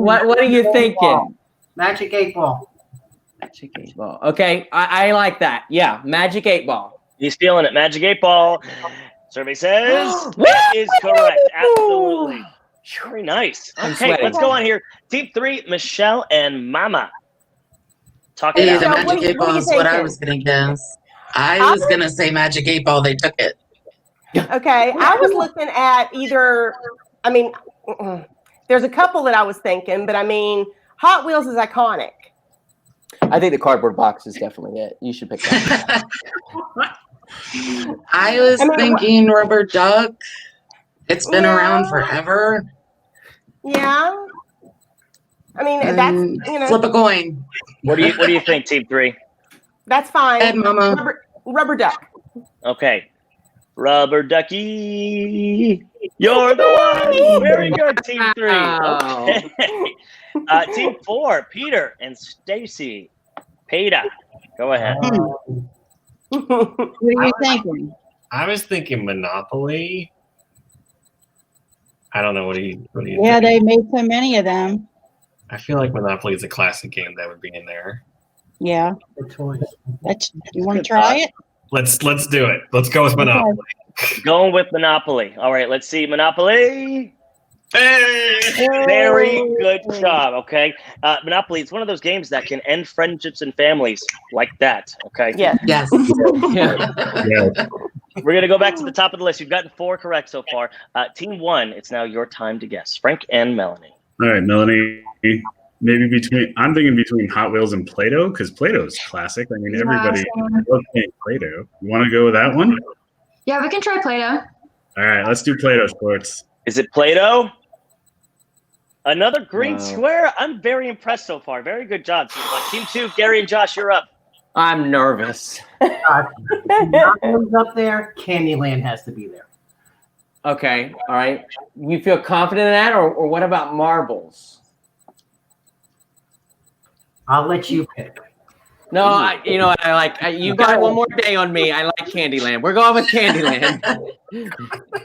What are you thinking? Magic 8 Ball. Magic 8 Ball. Okay, I like that. Yeah, Magic 8 Ball. He's feeling it. Magic 8 Ball. Survey says that is correct. Absolutely. Very nice. Okay, let's go on here. Team 3, Michelle and Mama. Talk it The out. Magic 8 Ball is what I was going to guess. I was going to say Magic 8 Ball. They took it. Okay, I was looking at either, there's a couple that I was thinking, but Hot Wheels is iconic. I think the cardboard box is definitely it. You should pick that. I was thinking rubber duck. It's been around Yeah. forever. Yeah. I mean, that's Flip a coin. What do you think, Team 3? That's fine. Ed, Mama. Rubber duck. Okay. Rubber ducky, you're the one. Very good, Team 3. Okay. Team 4, Peter and Stacy. Peter, go ahead. What are you thinking? I was thinking Monopoly. I don't know what do you Yeah, think? they made so many of them. I feel like Monopoly is a classic game that would be in there. Yeah. Good choice. You want to try it? Let's do it. Let's go with Monopoly. Going with Monopoly. All right, let's see. Monopoly. Hey! Very good job. Okay. Monopoly, it's one of those games that can end friendships and families like that. Okay. Yeah. Yes. We're going to go back to the top of the list. You've gotten 4 correct so far. Team 1, it's now your time to guess. Frank and Melony. All right, Melanie. I'm thinking between Hot Wheels and Play-Doh, because Play-Doh's classic. I mean, everybody loves playing Play-Doh. You want to go with that one? Yeah, we can try Play-Doh. All right, let's do Play-Doh, Schwartz. Is it Play-Doh? Another green square? I'm very impressed so far. Very good job. Team 2, Gary and Josh, you're up. I'm nervous. Monopoly's up there. Candyland has to be there. Okay, all right. You feel confident in that, or what about marbles? I'll let you pick. No, you got one more day on me. I like Candyland. We're going with Candyland.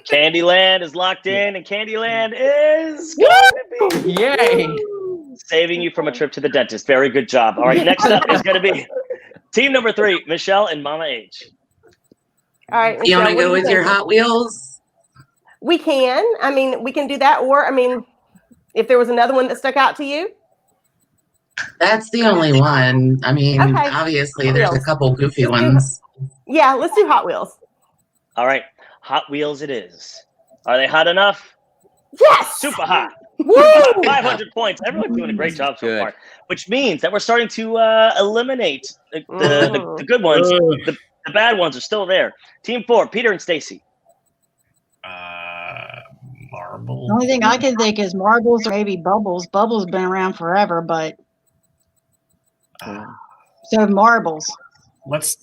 Candyland is locked in, and Candyland is going to be Yay! saving you from a trip to the dentist. Very good job. All right, next up is going to be team number 3, Michelle and Mama H. All right. You want to Michelle, go what do with your think? Hot Wheels? We can. I mean, we can do that. Or, I mean, if there was another one that stuck out to you. That's the only one. I mean, Okay. obviously, there's a couple goofy ones. Yeah, let's do Hot Wheels. All right, Hot Wheels it is. Are they hot enough? Yes! Super hot. Woo! 500 points. Everyone's doing a great job so Good. far, which means that we're starting to eliminate the good ones. The bad ones are still there. Team 4, Peter and Stacy. Marble. The only thing I can think is marbles or maybe bubbles. Bubbles been around forever, but so marbles. Let's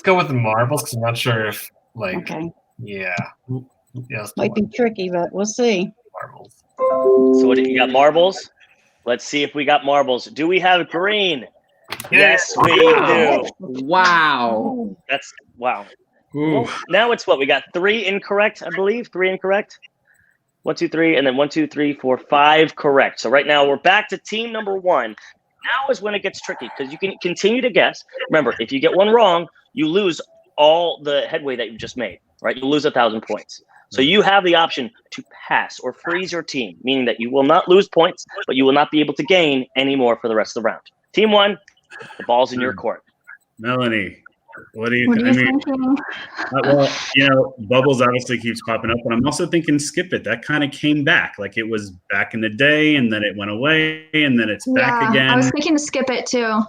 go with the marbles because I'm not sure if Okay. yeah. Yes, Might be tricky, but we'll see. marbles. So what do you got? Marbles? Let's see if we got marbles. Do we have green? Yes, we do. Wow. That's wow. Well, now it's what? We got 3 incorrect, I believe. 3 incorrect. 1, 2, 3, and then 1, 2, 3, 4, 5 correct. So right now we're back to team number 1. Now is when it gets tricky because you can continue to guess. Remember, if you get one wrong, you lose all the headway that you just made, right? You lose 1,000 points. So you have the option to pass or freeze your team, meaning that you will not lose points, but you will not be able to gain any more for the rest of the round. Team 1, the ball's in your court. Melanie, what do you What are think? you thinking? Well, Bubbles obviously keeps popping up, but I'm also thinking Skip It. That kind of came back. Like it was back in the day, and then it went away, and then it's back again. I was thinking to skip it too. All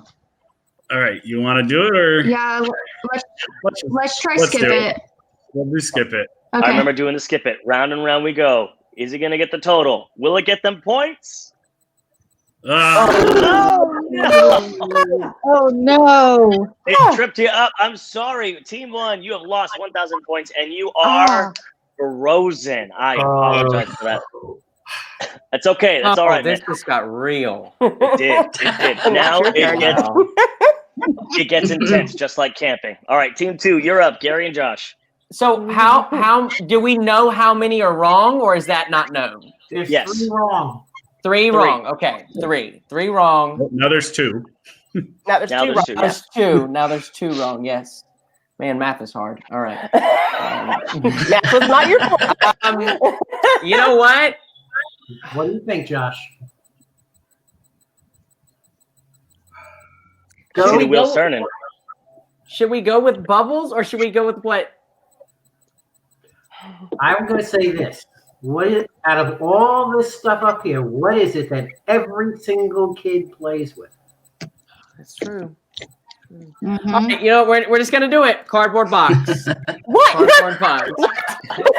right, you want to do it, or Yeah, let's try let's skip do it. We'll do Skip It. Okay. I remember doing the skip it. Round and round we go. Is it going to get the total? Will it get them points? Oh no! It tripped you up. I'm sorry. Team 1, you have lost 1,000 points, and you are frozen. I apologize for that. That's okay. That's all right, This man. just got real. It did. It did. Now it gets intense, just like camping. All right, Team 2, you're up. Gary and Josh. So how do we know how many are wrong, or is that not known? There's Yes. 3 wrong. 3 wrong. Okay, 3 wrong. Now there's 2. Now there's 2 wrong. two. There's 2. Now there's 2 wrong. Yes. Man, math is hard. All right. Math was not your fault. You know what? What do you think, Josh? See the wheels turning. Should we go with Bubbles, or should we go with what? I'm going to say this. Out of all this stuff up here, what is it that every single kid plays with? That's true. Mhm. All right, you know, we're just gonna do it. Cardboard box. What? Cardboard box.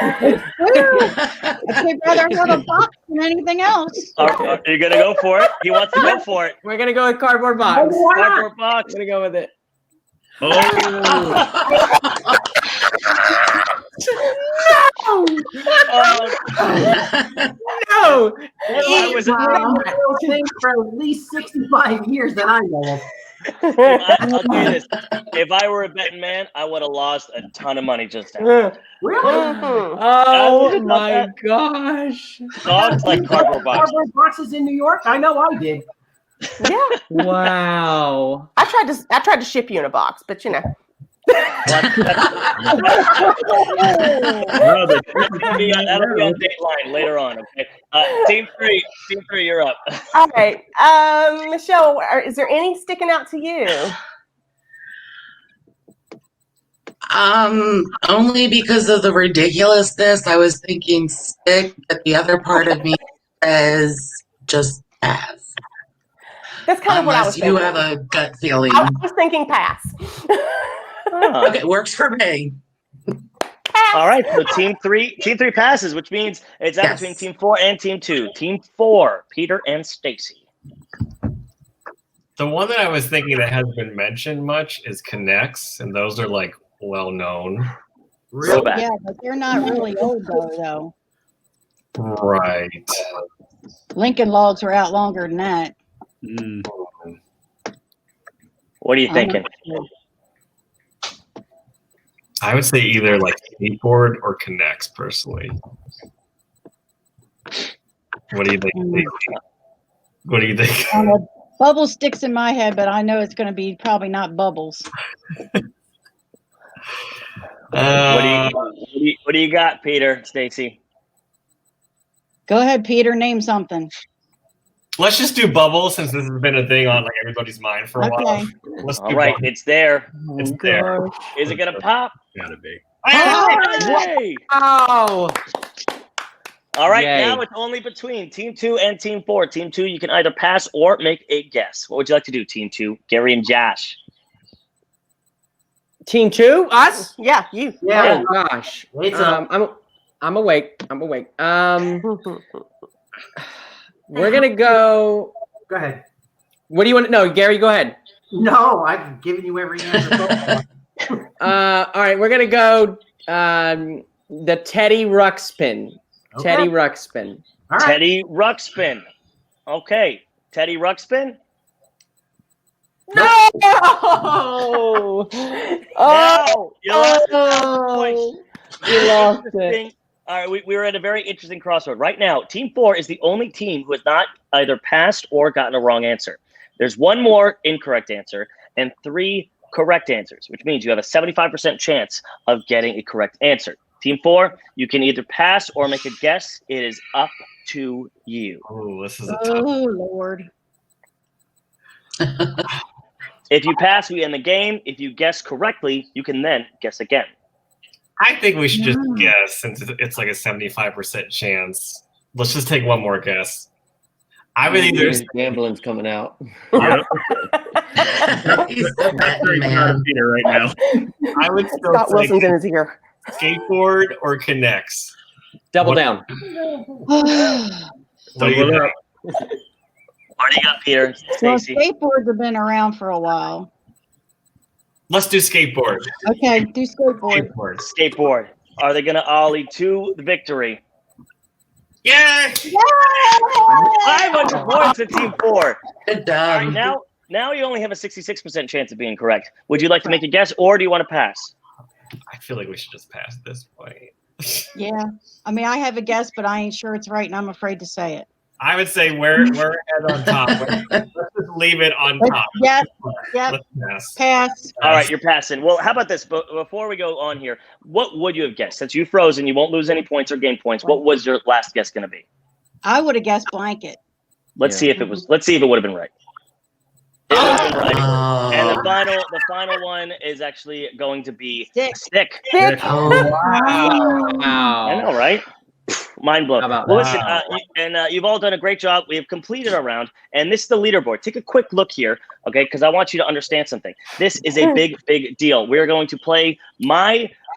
I'd rather have a box than anything else. Are you gonna go for it? He wants to go for it. We're gonna go with cardboard box. Cardboard box. I'm gonna go with it. Oh, No. I was Thing for at least 65 years that I know of. I'll tell you this. If I were a betting man, I would have lost a ton of money just now. Really? Oh my gosh. Dogs like cardboard boxes. Cardboard boxes in New York? I know I did. Yeah. Wow. I tried to ship you in a box, but you know. That'll be on Dateline later on. Okay. Team three, you're up. All right. Michelle, is there any sticking out to you? Only because of the ridiculousness. I was thinking stick, but the other part of me says just pass. That's kind of what I was Unless you thinking. have a gut feeling. I was thinking pass. Okay, works for me. All right, so team three passes, which means it's out between team 4 and team 2. Team 4, Peter and Stacy. The one that I was thinking that hasn't been mentioned much is Connects, and those are like well known. So bad. Yeah, but they're not really old though. Right. Lincoln Logs were out longer than that. What are you thinking? I would say either like skateboard or Connects personally. What do you think? What do you think? Bubbles sticks in my head, but I know it's going to be probably not Bubbles. What do you got, Peter, Stacy? Go ahead, Peter. Name something. Let's just do Bubbles since this has been a thing on like everybody's mind for a while. Let's do All right, Bubbles. it's there. It's there. Is it gonna pop? Gotta be. Hey! Oh. All right, Yay. now it's only between team 2 and team 4. Team 2, you can either pass or make a guess. What would you like to do, team 2? Gary and Josh. Team 2? Us? Yeah, you. Yeah. Oh gosh. It's up. I'm awake. We're gonna go. Go ahead. What do you want to know, Gary? Go ahead. No, I've given you every answer. All right, we're gonna go the Teddy Ruxpin. Okay. Teddy Ruxpin. All right. Teddy Ruxpin. Okay, Teddy Ruxpin. No! Oh, you lost Oh, you lost it. All right, we were at a very interesting crossroad. Right now, Team 4 is the only team who has not either passed or gotten a wrong answer. There's one more incorrect answer and 3 correct answers, which means you have a 75% chance of getting a correct answer. Team 4, you can either pass or make a guess. It is up to you. Oh, this is a Oh, tough. Lord. If you pass, we end the game. If you guess correctly, you can then guess again. I think we should just guess since it's like a 75% chance. Let's just take one more guess. I would either Gambling's coming out. He's the betting man. Peter right now. I would still Scott say Wilson's in his ear. skateboard or Connects. Double What- down. What do you Double think? up. What do you got, Peter? Well, Stacy? skateboards have been around for a while. Let's do skateboard. Okay, do skateboard. Skateboard. Skateboard. Are they going to ollie to the victory? Yeah. 500 points to Team 4. Good All right, job. now you only have a 66% chance of being correct. Would you like to make a guess, or do you want to pass? I feel like we should just pass at this point. Yeah. I mean, I have a guess, but I ain't sure it's right, and I'm afraid to say it. I would say we're ahead on top. Let's just leave it on top. Yes. Yep. Let's pass. Pass. All right, you're passing. Well, how about this? Before we go on here, what would you have guessed? Since you froze and you won't lose any points or gain points, what was your last guess going to be? I would have guessed blanket. Let's see if it was. Let's see if it would have been right. It would have been right. And Oh. the final one is actually going to be Stick. stick. Stick. Oh, wow. I know, right? Mind blown. How about Well, that? listen, you've all done a great job. We have completed our round, and this is the leaderboard. Take a quick look here, okay? Because I want you to understand something. This is a big, big deal. We're going to play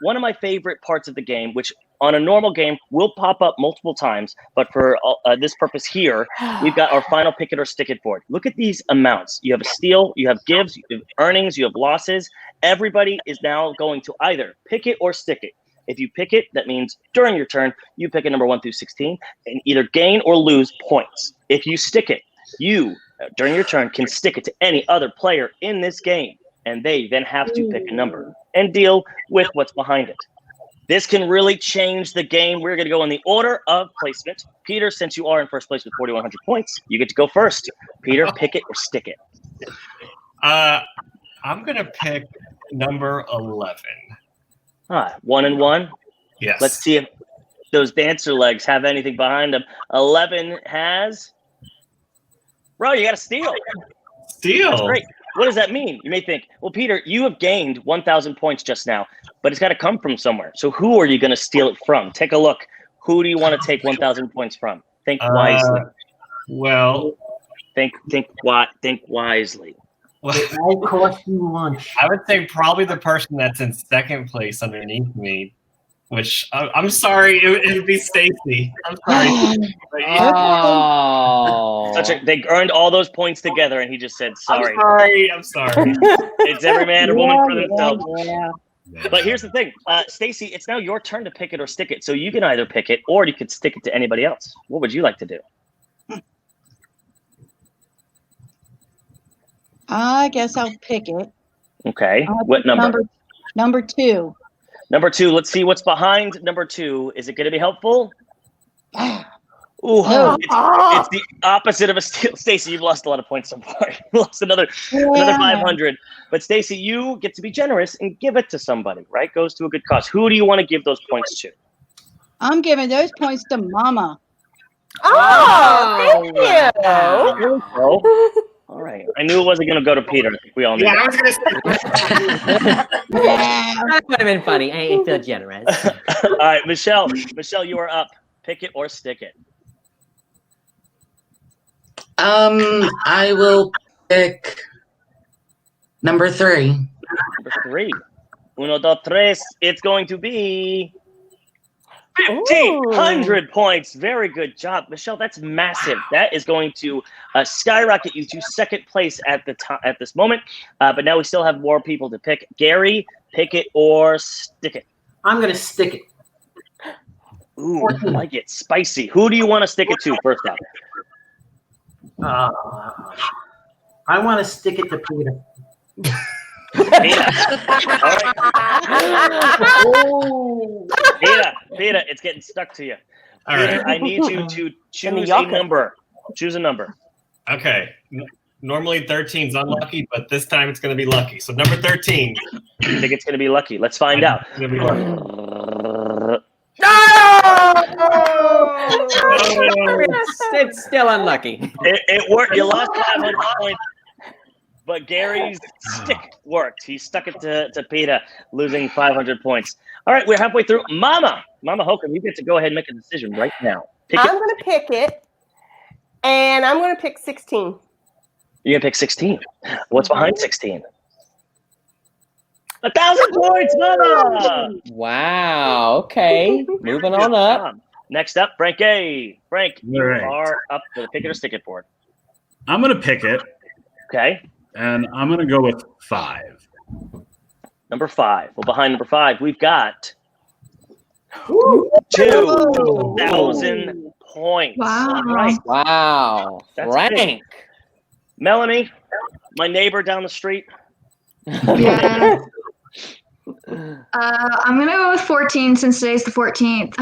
one of my favorite parts of the game, which on a normal game will pop up multiple times, but for this purpose here, we've got our final pick it or stick it board. Look at these amounts. You have a steal, you have gives, you have earnings, you have losses. Everybody is now going to either pick it or stick it. If you pick it, that means during your turn, you pick a number 1 through 16 and either gain or lose points. If you stick it, you, during your turn, can stick it to any other player in this game, and they then have to pick a number and deal with what's behind it. This can really change the game. We're going to go in the order of placement. Peter, since you are in first place with 4,100 points, you get to go first. Peter, pick it or stick it. I'm going to pick number 11. 1 and 1. Yes. Let's see if those dancer legs have anything behind them. 11 has. Bro, you got to steal. Steal. That's great. What does that mean? You may think, well, Peter, you have gained 1,000 points just now, but it's got to come from somewhere. So who are you going to steal it from? Take a look. Who do you want to take 1,000 points from? Think wisely. Think wisely. Well, it might cost you lunch. I would say probably the person that's in second place underneath me, which I'm sorry, it would be Stacy. I'm sorry. They earned all those points together, and he just said sorry. I'm sorry. It's every man and woman for themselves. Yeah. But here's the thing, Stacy, it's now your turn to pick it or stick it. So you can either pick it or you could stick it to anybody else. What would you like to do? I guess I'll pick it. Okay. What number? Number 2. Number 2. Let's see what's behind number 2. Is it going to be helpful? Ooh, it's the opposite of a steal. Stacy, you've lost a lot of points so far. You lost another 500. But Stacy, you get to be generous and give it to somebody, right? Goes to a good cause. Who do you want to give those points to? I'm giving those points to Mama. Oh, thank you. All right. I knew it wasn't going to go to Peter. I think we all knew. Yeah, I was going to say. That would have been funny. I feel generous. All right, Michelle. Michelle, you are up. Pick it or stick it. I will pick number 3. Number 3. 1, 2, 3. It's going to be 1,500 points. Very good job, Michelle. That's massive. That is going to skyrocket you to second place at this moment. But now we still have more people to pick. Gary, pick it or stick it. I'm going to stick it. Ooh, I like it. Spicy. Who do you want to stick it to first up? I want to stick it to Peter. Peter, it's getting stuck to you. All Peter, right. I need you to choose a number. Choose a number. Okay. Normally 13 is unlucky, but this time it's going to be lucky. So number 13. You think it's going to be lucky? Let's find out. It's going to be lucky. It's still unlucky. It worked. You lost 500 points, but Gary's stick worked. He stuck it to Peter, losing 500 points. All right, we're halfway through. Momma Hocum, you get to go ahead and make a decision right now. I'm going to pick it, and I'm going to pick 16. You're going to pick 16. What's behind 16? 1,000 points, Momma! Wow. Okay. Moving on up. Next up, Frank A. Frank, you All right. are up for the pick it or stick it board. I'm going to pick it. Okay. And I'm going to go with 5. Number 5. Well, behind number 5, we've got 2,000 points. Wow. All right. Wow. That's Frank. big. Melony, my neighbor down the street. Yeah. I'm gonna go with 14 since today's the 14th.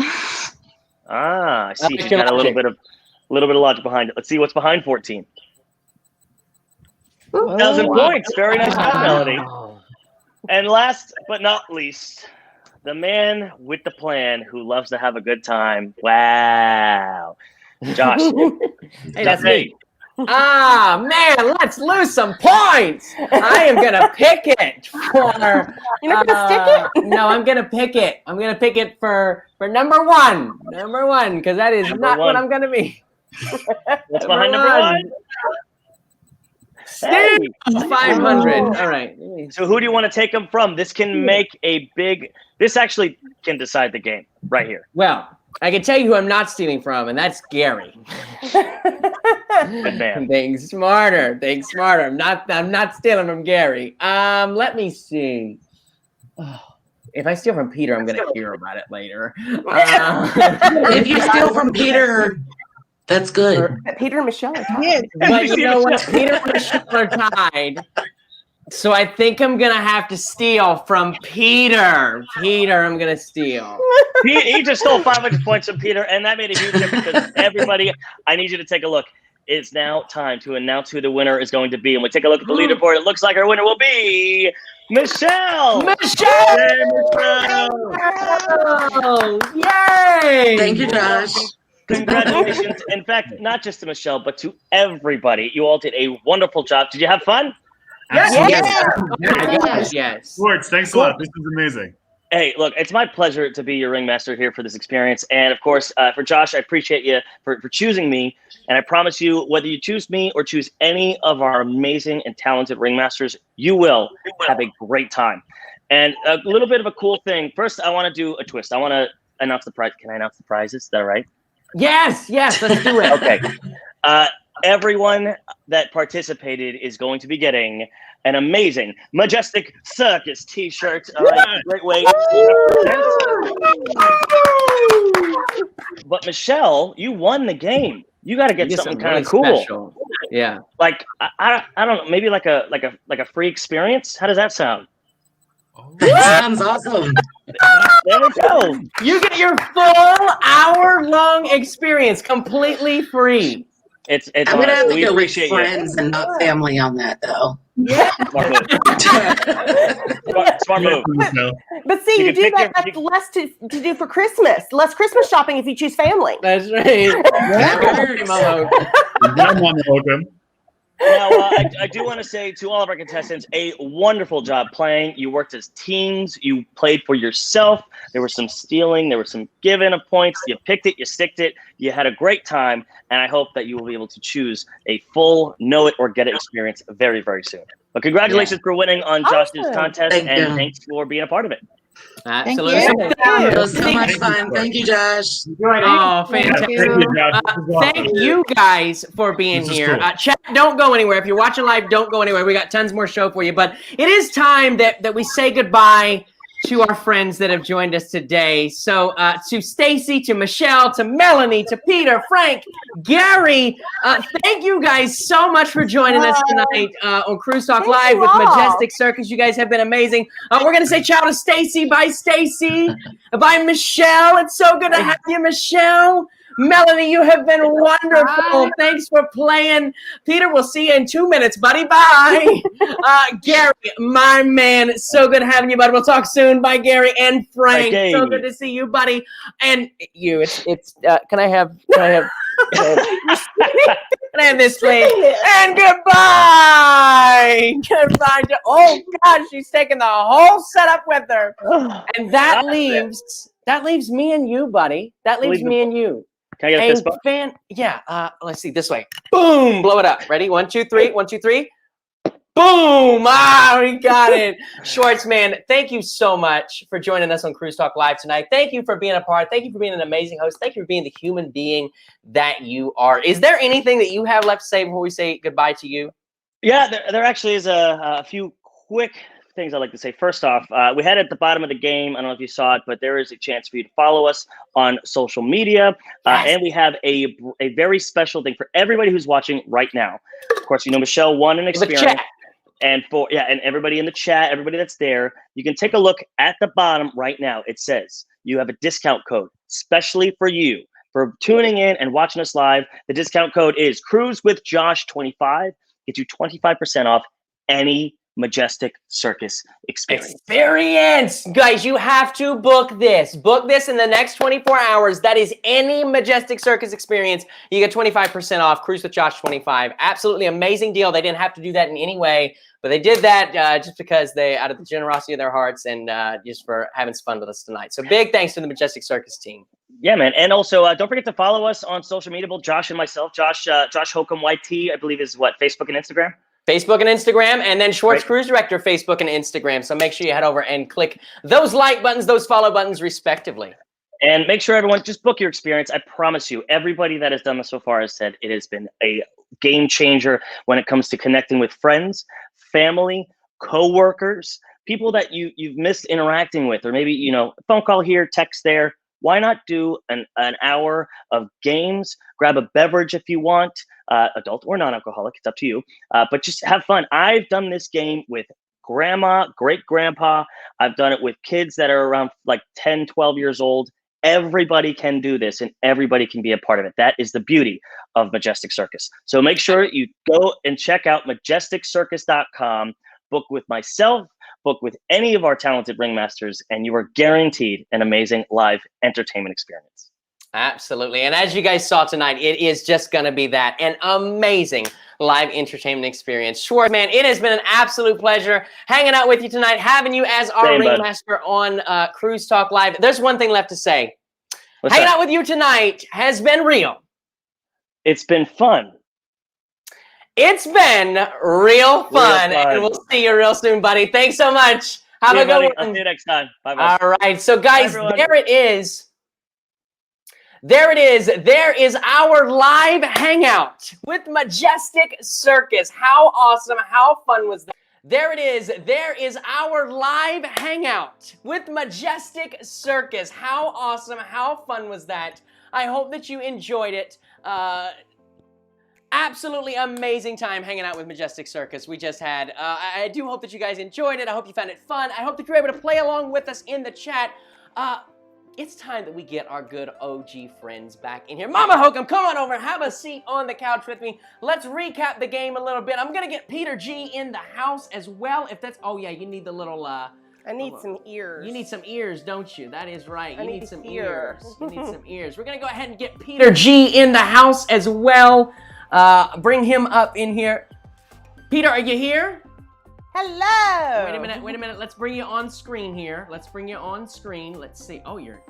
I see. She's got a little bit of logic behind it. Let's see what's behind 14. 1,000 points. Very nice job, Melody. And last but not least, the man with the plan who loves to have a good time. Wow. Josh. Hey, that's me. Ah, man, let's lose some points. I am going to pick it for... You're not going to stick it? No, I'm going to pick it. I'm going to pick it for number one. Number one, because that is not what I'm going to be. What's behind number one? Steve, 500. All right. So who do you want to take them from? This can make a big... This actually can decide the game right here. Well, I can tell you who I'm not stealing from, and that's Gary. Good man. Think smarter. Think smarter. I'm not stealing from Gary. Let me see. Oh, if I steal from Peter, I'm gonna hear about it later. If you steal from Peter, that's good. Peter and Michelle are tied. But you know what? Peter and Michelle are tied. So I think I'm gonna have to steal from Peter. Peter, I'm gonna steal. He just stole 500 points from Peter, and that made a huge difference because everybody, I need you to take a look. It's now time to announce who the winner is going to be. And we take a look at the leaderboard. It looks like our winner will be Michelle. Michelle! Yay! Thank you, Josh. Congratulations. In fact, not just to Michelle, but to everybody. You all did a wonderful job. Did you have fun? Yes. Schwartz, thanks a lot. This is amazing. Hey, look, it's my pleasure to be your ringmaster here for this experience. And of course, for Josh, I appreciate you for choosing me. And I promise you, whether you choose me or choose any of our amazing and talented ringmasters, you will have a great time. And a little bit of a cool thing. First, I want to do a twist. I want to announce the prize. Can I announce the prizes? Is that all right? Yes, let's do it. Okay. Everyone that participated is going to be getting an amazing Majestic Circus t-shirt. All right, great way to represent. But Michelle, you won the game. You got to get something kind of cool. Special. Yeah. Like I don't know, maybe like a free experience. How does that sound? That sounds awesome. There we go. You get your full hour-long experience completely free. It's I'm gonna have to we go with appreciate friends and not family on that, though. Yeah. Smart move. But see, you do pick that. That's less to do for Christmas. Less Christmas shopping if you choose family. That's right. Momma Hocum. Now, I do want to say to all of our contestants, a wonderful job playing. You worked as teams. You played for yourself. There was some stealing. There was some giving of points. You picked it. You sticked it. You had a great time. And I hope that you will be able to choose a full know it or get it experience very, very soon. But congratulations for winning on Josh's contest. Thanks for being a part of it. Absolutely. It was so much fun. Thank you, Josh. Oh, fantastic. Thank you guys for being here. Chat, don't go anywhere. If you're watching live, don't go anywhere. We got tons more show for you. But it is time that we say goodbye to our friends that have joined us today. So to Stacy, to Michelle, to Melony, to Peter, Frank, Gary, thank you guys so much for joining us tonight on Cruise Talk Live with Majestic Circus. You guys have been amazing. We're going to say ciao to Stacy. Bye, Stacy. Bye, Michelle. It's so good to have you, Michelle. Melony, you have been wonderful. Bye. Thanks for playing. Peter, we'll see you in 2 minutes, buddy. Bye. Gary, my man, so good having you, buddy. We'll talk soon. Bye, Gary and Frank. Bye, so good to see you, buddy. And you, it's can I have can I have this, please? And goodbye. Goodbye. Oh gosh, she's taking the whole setup with her. And that leaves me and you, buddy. That leaves me and you. Can I get a fist bump? Let's see, this way. Boom, blow it up. Ready? 1, 2, 3. 1, 2, 3. Boom! We got it. Schwartz, man, thank you so much for joining us on Cruise Talk Live tonight. Thank you for being a part. Thank you for being an amazing host. Thank you for being the human being that you are. Is there anything that you have left to say before we say goodbye to you? Yeah, there actually is a few quick things I'd like to say. First off, we had at the bottom of the game, I don't know if you saw it, but there is a chance for you to follow us on social media. And we have a very special thing for everybody who's watching right now. Of course, you know, Michelle won an experience. And and everybody in the chat, everybody that's there, you can take a look at the bottom right now. It says you have a discount code, especially for you. For tuning in and watching us live, the discount code is Cruise with Josh 25. Gets you 25% off any Majestic Circus Experience! Guys, you have to book this. Book this in the next 24 hours. That is any Majestic Circus experience. You get 25% off. Cruise with Josh 25. Absolutely amazing deal. They didn't have to do that in any way, but they did that just because they, out of the generosity of their hearts and just for having fun with us tonight. So big thanks to the Majestic Circus team. Yeah, man. And also, don't forget to follow us on social media, both Josh and myself. Josh Hocum YT, I believe is what, Facebook and Instagram? Facebook and Instagram, and then Schwartz Cruise Director, Facebook and Instagram. So make sure you head over and click those like buttons, those follow buttons, respectively. And make sure everyone just book your experience. I promise you, everybody that has done this so far has said it has been a game changer when it comes to connecting with friends, family, co-workers, people that you've missed interacting with, or maybe, you know, phone call here, text there. Why not do an hour of games? Grab a beverage if you want, adult or non-alcoholic, it's up to you. But just have fun. I've done this game with grandma, great-grandpa. I've done it with kids that are around like 10, 12 years old. Everybody can do this and everybody can be a part of it. That is the beauty of Majestic Circus. So make sure you go and check out MajesticCircus.com, book with myself, book with any of our talented ringmasters, and you are guaranteed an amazing live entertainment experience. Absolutely. And as you guys saw tonight, it is just going to be that, an amazing live entertainment experience. Schwartz, man, it has been an absolute pleasure hanging out with you tonight, having you as our ringmaster on Cruise Talk Live. There's one thing left to say. Hanging out with you tonight has been real. It's been fun. It's been real fun, and we'll see you real soon, buddy. Thanks so much. Have a good one. I'll see you next time. Bye-bye. All right. So, guys, there it is. There it is. There is our live hangout with Majestic Circus. How awesome. How fun was that? There it is. There is our live hangout with Majestic Circus. How awesome. How fun was that? I hope that you enjoyed it. Absolutely amazing time hanging out with Majestic Circus we just had. I do hope that you guys enjoyed it. I hope you found it fun. I hope that you're able to play along with us in the chat. It's time that we get our good OG friends back in here. Momma Hocum, come on over. Have a seat on the couch with me. Let's recap the game a little bit. I'm going to get Peter G in the house as well. If that's... Oh, yeah, you need the little... I need some ears. You need some ears, don't you? That is right. You need some ears. You need some ears. We're going to go ahead and get Peter G in the house as well. Bring him up in here. Peter, are you here? Hello. Wait a minute. Wait a minute. Let's bring you on screen here. Let's bring you on screen. Let's see. Oh, you're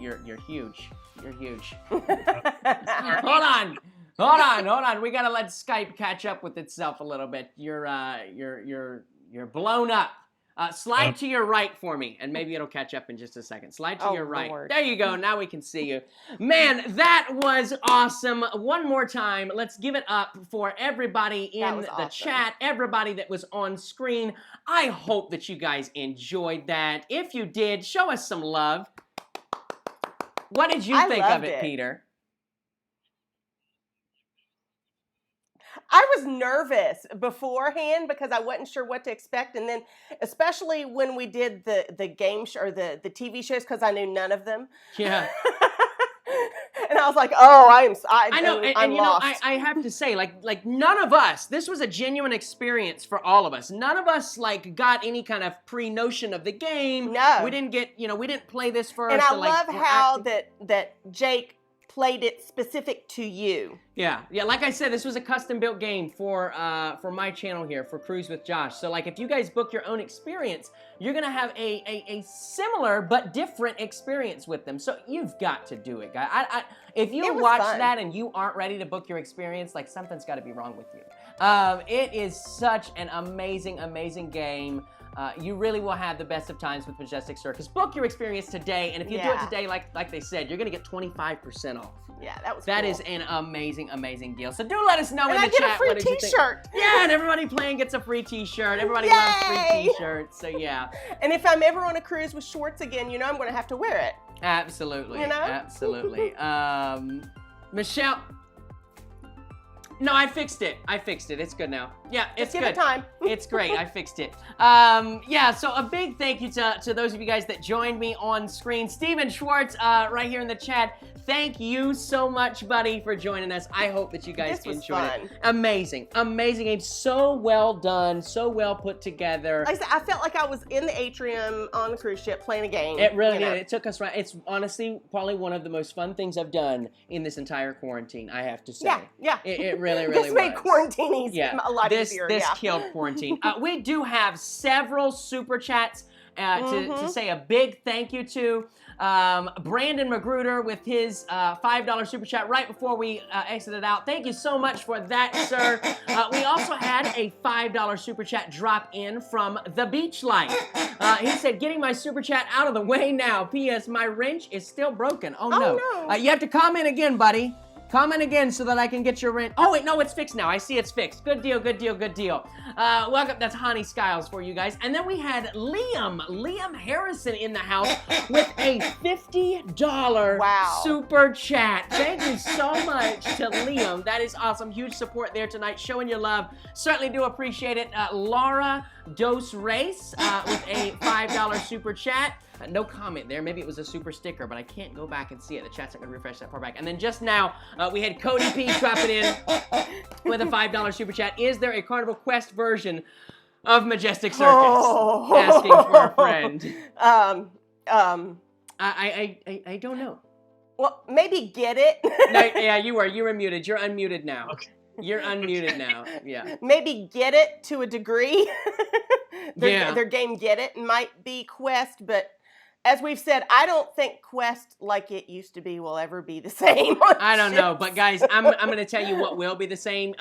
huge. You're huge. Hold on. Hold on. We gotta let Skype catch up with itself a little bit. You're blown up. Slide to your right for me, and maybe it'll catch up in just a second. Slide to your right. Lord. There you go. Now we can see you. Man, that was awesome. One more time, let's give it up for everybody in the chat, everybody that was on screen. I hope that you guys enjoyed that. If you did, show us some love. What did you think of it, Peter? I was nervous beforehand because I wasn't sure what to expect, and then especially when we did the game show or the TV shows, because I knew none of them. Yeah. And I was like, oh, I know, and you know, I have to say, like none of us, this was a genuine experience for all of us. None of us like got any kind of pre-notion of the game. No. We didn't get, you know, we didn't play this first. And I love how that Jake played it specific to you. Yeah, like I said, this was a custom-built game for my channel here, for Cruise with Josh. So, like, if you guys book your own experience, you're going to have a similar but different experience with them. So, you've got to do it, guys. If you watch that and you aren't ready to book your experience, like, something's got to be wrong with you. It is such an amazing, amazing game. You really will have the best of times with Majestic Circus. Book your experience today, and if you do it today, like they said, you're going to get 25% off. Yeah, that was That cool. is an amazing, amazing deal. So do let us know in the I chat. get a free t-shirt. Yeah, and everybody playing gets a free t-shirt. Everybody loves free t-shirts, so yeah. And if I'm ever on a cruise with Schwartz again, you know I'm going to have to wear it. Absolutely. You know? Absolutely. Michelle. No, I fixed it. It's good now. Yeah, it's Just give good. it time. It's great. I fixed it. Yeah, so a big thank you to those of you guys that joined me on screen. Steven Schwartz, right here in the chat. Thank you so much, buddy, for joining us. I hope that you guys enjoyed it. Amazing. Amazing game. So well done. So well put together. Like I said, I felt like I was in the atrium on the cruise ship playing a game. It really did. It took us right. It's honestly probably one of the most fun things I've done in this entire quarantine, I have to say. Yeah. It really, really This made quarantine a lot easier. This killed quarantine. We do have several super chats to say a big thank you to. Brandon Magruder with his $5 super chat right before we exited out. Thank you so much for that, sir. We also had a $5 super chat drop in from The Beach Light. He said, getting my super chat out of the way now. P.S. My wrench is still broken. Oh, no. You have to comment again, buddy. Comment again so that I can get your rent. Oh, wait, no, it's fixed now. I see it's fixed. Good deal, good deal, good deal. Welcome, that's Honey Skiles for you guys. And then we had Liam Harrison in the house with a $50 super chat. Thank you so much to Liam. That is awesome. Huge support there tonight, showing your love. Certainly do appreciate it. Laura Dos Race with a $5 super chat. No comment there. Maybe it was a super sticker, but I can't go back and see it. The chat's not going to refresh that far back. And then just now, we had Cody P dropping in with a $5 super chat. Is there a Carnival Quest version of Majestic Circus? Asking for a friend. I don't know. Well, maybe get it. No, yeah, you were. You were muted. You're unmuted now. Okay. You're unmuted now. Yeah. Maybe get it to a degree. Their game Get It might be Quest, but as we've said, I don't think Quest like it used to be will ever be the same. I don't know, but guys, I'm going to tell you what will be the same.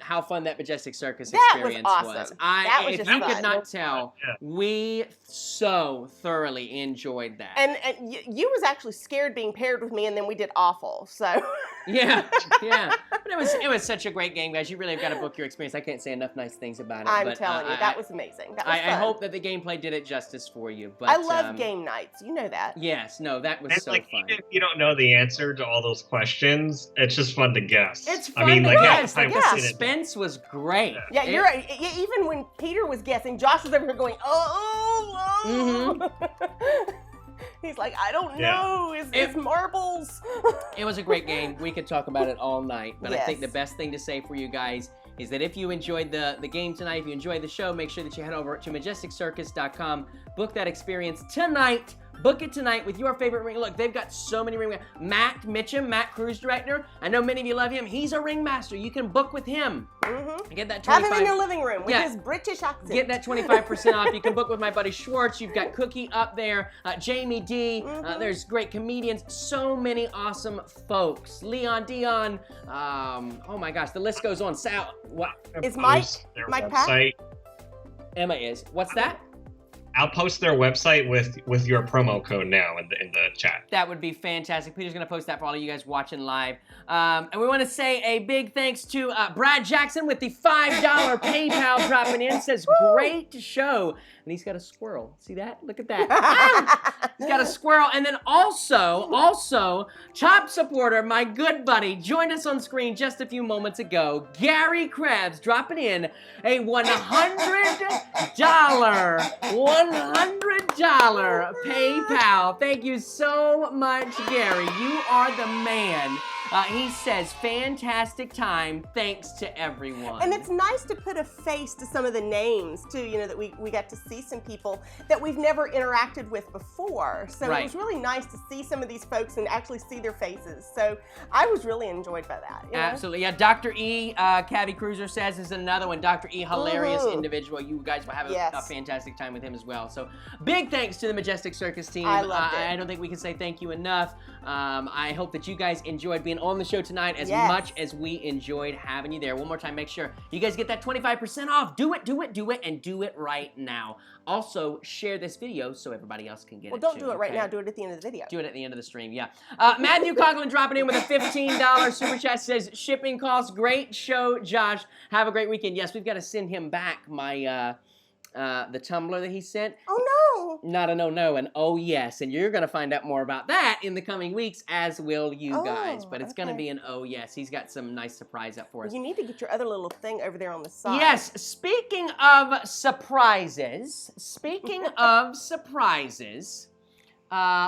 How fun that Majestic Circus experience was. If you could not tell, we so thoroughly enjoyed that. And you was actually scared being paired with me, and then we did awful. So yeah. But it was such a great game, guys. You really have got to book your experience. I can't say enough nice things about it. I'm telling you, that was amazing. That was fun. I hope that the gameplay did it justice for you. But I love game nights. You know that. Yes. No, that was so fun. Even if you don't know the answer to all those questions, it's just fun to guess. It's fun to guess. The suspense was great. Yeah, you're right. Even when Peter was guessing, Josh was over here going, oh. He's like, I don't know. It's marbles. It was a great game. We could talk about it all night. But I think the best thing to say for you guys is that if you enjoyed the game tonight, if you enjoyed the show, make sure that you head over to MajesticCircus.com. Book that experience tonight. Book it tonight with your favorite ring. Look, they've got so many ring. Matt Mitchum, cruise director. I know many of you love him. He's a ringmaster. You can book with him. Get that 25%. Have him in your living room with his British accent. Get that 25% off. You can book with my buddy Schwartz. You've got Cookie up there, Jamie D. There's great comedians. So many awesome folks. Leon Dion. Oh my gosh, the list goes on. Sal, what is Mike Pat? Emma is. What's that? I'll post their website with your promo code now in the chat. That would be fantastic. Peter's going to post that for all of you guys watching live. And we want to say a big thanks to Brad Jackson with the $5 PayPal dropping in. Says, great show. And he's got a squirrel. See that? Look at that. He's got a squirrel. And then also, top supporter, my good buddy, joined us on screen just a few moments ago. Gary Krabs dropping in a $100 PayPal. Thank you so much, Gary. You are the man. He says, fantastic time. Thanks to everyone. And it's nice to put a face to some of the names, too, you know, that we got to see some people that we've never interacted with before. So it was really nice to see some of these folks and actually see their faces. So I was really enjoyed by that. You know? Absolutely. Yeah, Dr. E, Cabby Cruiser says, is another one. Dr. E, hilarious individual. You guys will have a fantastic time with him as well. So big thanks to the Majestic Circus team. I loved it. I don't think we can say thank you enough. I hope that you guys enjoyed being on the show tonight as much as we enjoyed having you there. One more time, make sure you guys get that 25% off. Do it, and do it right now. Also, share this video so everybody else can get it Well, don't do it right now. Do it at the end of the video. Do it at the end of the stream, yeah. Matthew Coughlin dropping in with a $15 super chat, says, shipping costs, great show, Josh. Have a great weekend. Yes, we've got to send him back my the tumbler that he sent. Oh no! Not a no, an oh yes. And you're gonna find out more about that in the coming weeks, as will you guys. But it's gonna be an oh yes. He's got some nice surprise up for us. You need to get your other little thing over there on the side. Yes, speaking of surprises,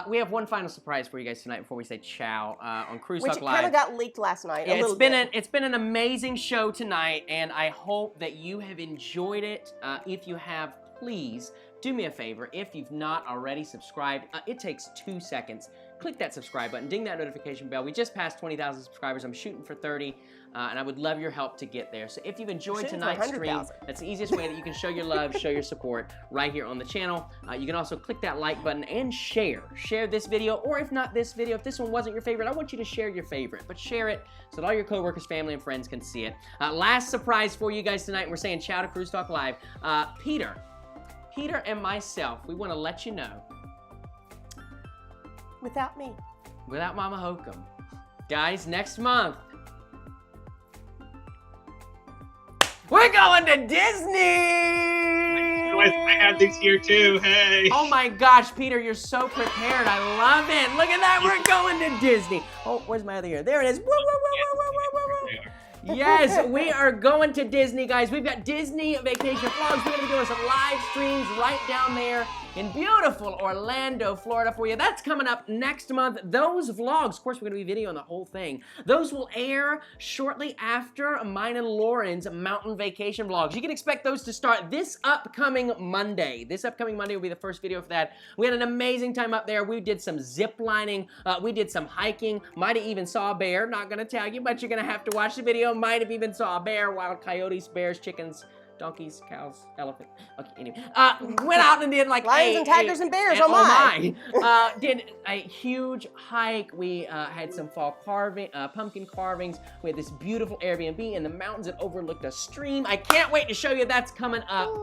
we have one final surprise for you guys tonight before we say ciao on Cruise Which Talk Live. kind of got leaked last night. Yeah, a little bit. It's been an amazing show tonight, and I hope that you have enjoyed it. If you have, please do me a favor. If you've not already subscribed, it takes 2 seconds. Click that subscribe button, ding that notification bell. We just passed 20,000 subscribers. I'm shooting for 30, and I would love your help to get there. So if you've enjoyed tonight's stream, that's the easiest way that you can show your love, show your support right here on the channel. You can also click that like button and share. Share this video, or if not this video, if this one wasn't your favorite, I want you to share your favorite, but share it so that all your coworkers, family, and friends can see it. Last surprise for you guys tonight, and we're saying ciao to Cruise Talk Live. Peter and myself, we want to let you know. Without me. Without Momma Hocum. Guys, next month, we're going to Disney! I have these here too, hey! Oh my gosh, Peter, you're so prepared. I love it. Look at that, we're going to Disney. Oh, where's my other ear? There it is. Woo, woo, woo, woo, woo, woo, woo. Yes, we are going to Disney, guys. We've got Disney vacation vlogs. We're going to be doing some live streams right down there in beautiful Orlando, Florida for you. That's coming up next month. Those vlogs, of course, we're going to be videoing the whole thing. Those will air shortly after mine and Lauren's mountain vacation vlogs. You can expect those to start this upcoming Monday. This upcoming Monday will be the first video for that. We had an amazing time up there. We did some zip lining. We did some hiking. Might have even saw a bear. Not going to tell you, but you're going to have to watch the video. Might have even saw a bear, wild coyotes, bears, chickens, donkeys, cows, elephant. Okay, anyway. Went out and did like lions and tigers and bears. Oh my! Did a huge hike. We had some fall pumpkin carvings. We had this beautiful Airbnb in the mountains that overlooked a stream. I can't wait to show you. That's coming up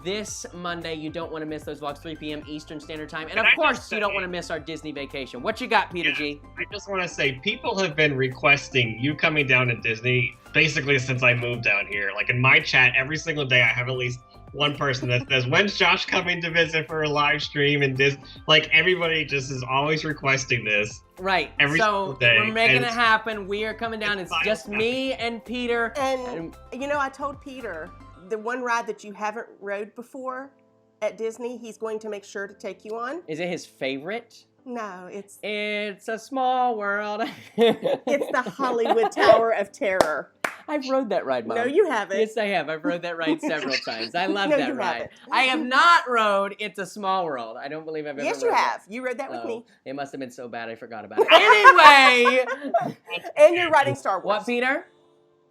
this Monday. You don't want to miss those vlogs, 3 p.m. Eastern Standard Time. And of course, you don't want to miss our Disney vacation. What you got, Peter G? I just want to say, people have been requesting you coming down to Disney basically since I moved down here. Like in my chat, every single day I have at least one person that says, when's Josh coming to visit for a live stream? And this, like, everybody just is always requesting this. Right. Every single day. We're making it happen. We are coming down. It's just me and Peter. And you know, I told Peter, the one ride that you haven't rode before at Disney, he's going to make sure to take you on. Is it his favorite? No, it's a small world. It's the Hollywood Tower of Terror. I've rode that ride, Mom. No, you haven't. Yes, I have. I've rode that ride several times. I love No, that you ride. haven't. I have not rode It's a Small World. I don't believe I've ever Yes, rode you have. it. You rode that with me. It must have been so bad I forgot about it. Anyway. And you're riding Star Wars. What, Peter?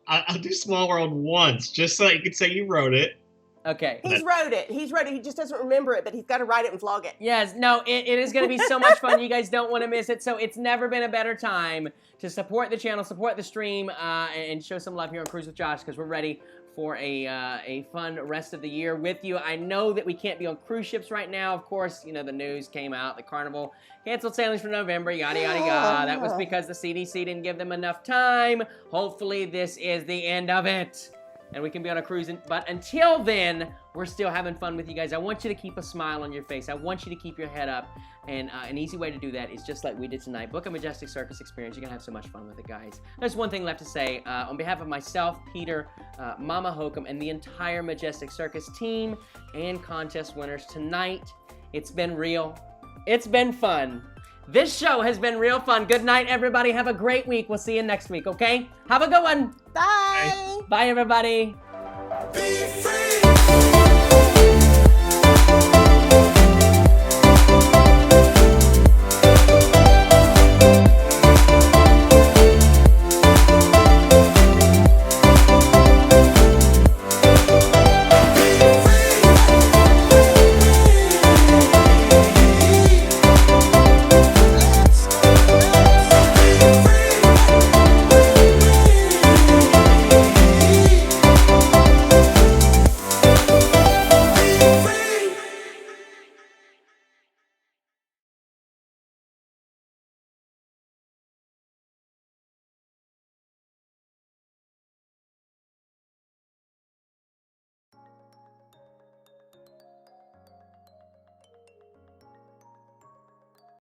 I'll do Small World once, just so you can say you wrote it. Okay. He's wrote it. He's wrote it. He just doesn't remember it, but he's got to write it and vlog it. Yes. No, it is going to be so much fun. You guys don't want to miss it. So it's never been a better time to support the channel, support the stream, and show some love here on Cruise with Josh, because we're ready for a fun rest of the year with you. I know that we can't be on cruise ships right now. Of course, you know, the news came out. The Carnival canceled sailings for November, yada, yada, yada. That was because the CDC didn't give them enough time. Hopefully, this is the end of it, and we can be on a cruise. But until then, we're still having fun with you guys. I want you to keep a smile on your face. I want you to keep your head up. And an easy way to do that is just like we did tonight. Book a Majestic Circus experience. You're going to have so much fun with it, guys. There's one thing left to say. On behalf of myself, Peter, Momma Hocum, and the entire Majestic Circus team and contest winners tonight, it's been real. It's been fun. This show has been real fun. Good night, everybody. Have a great week. We'll see you next week, okay? Have a good one. Bye. Bye, everybody. Be free.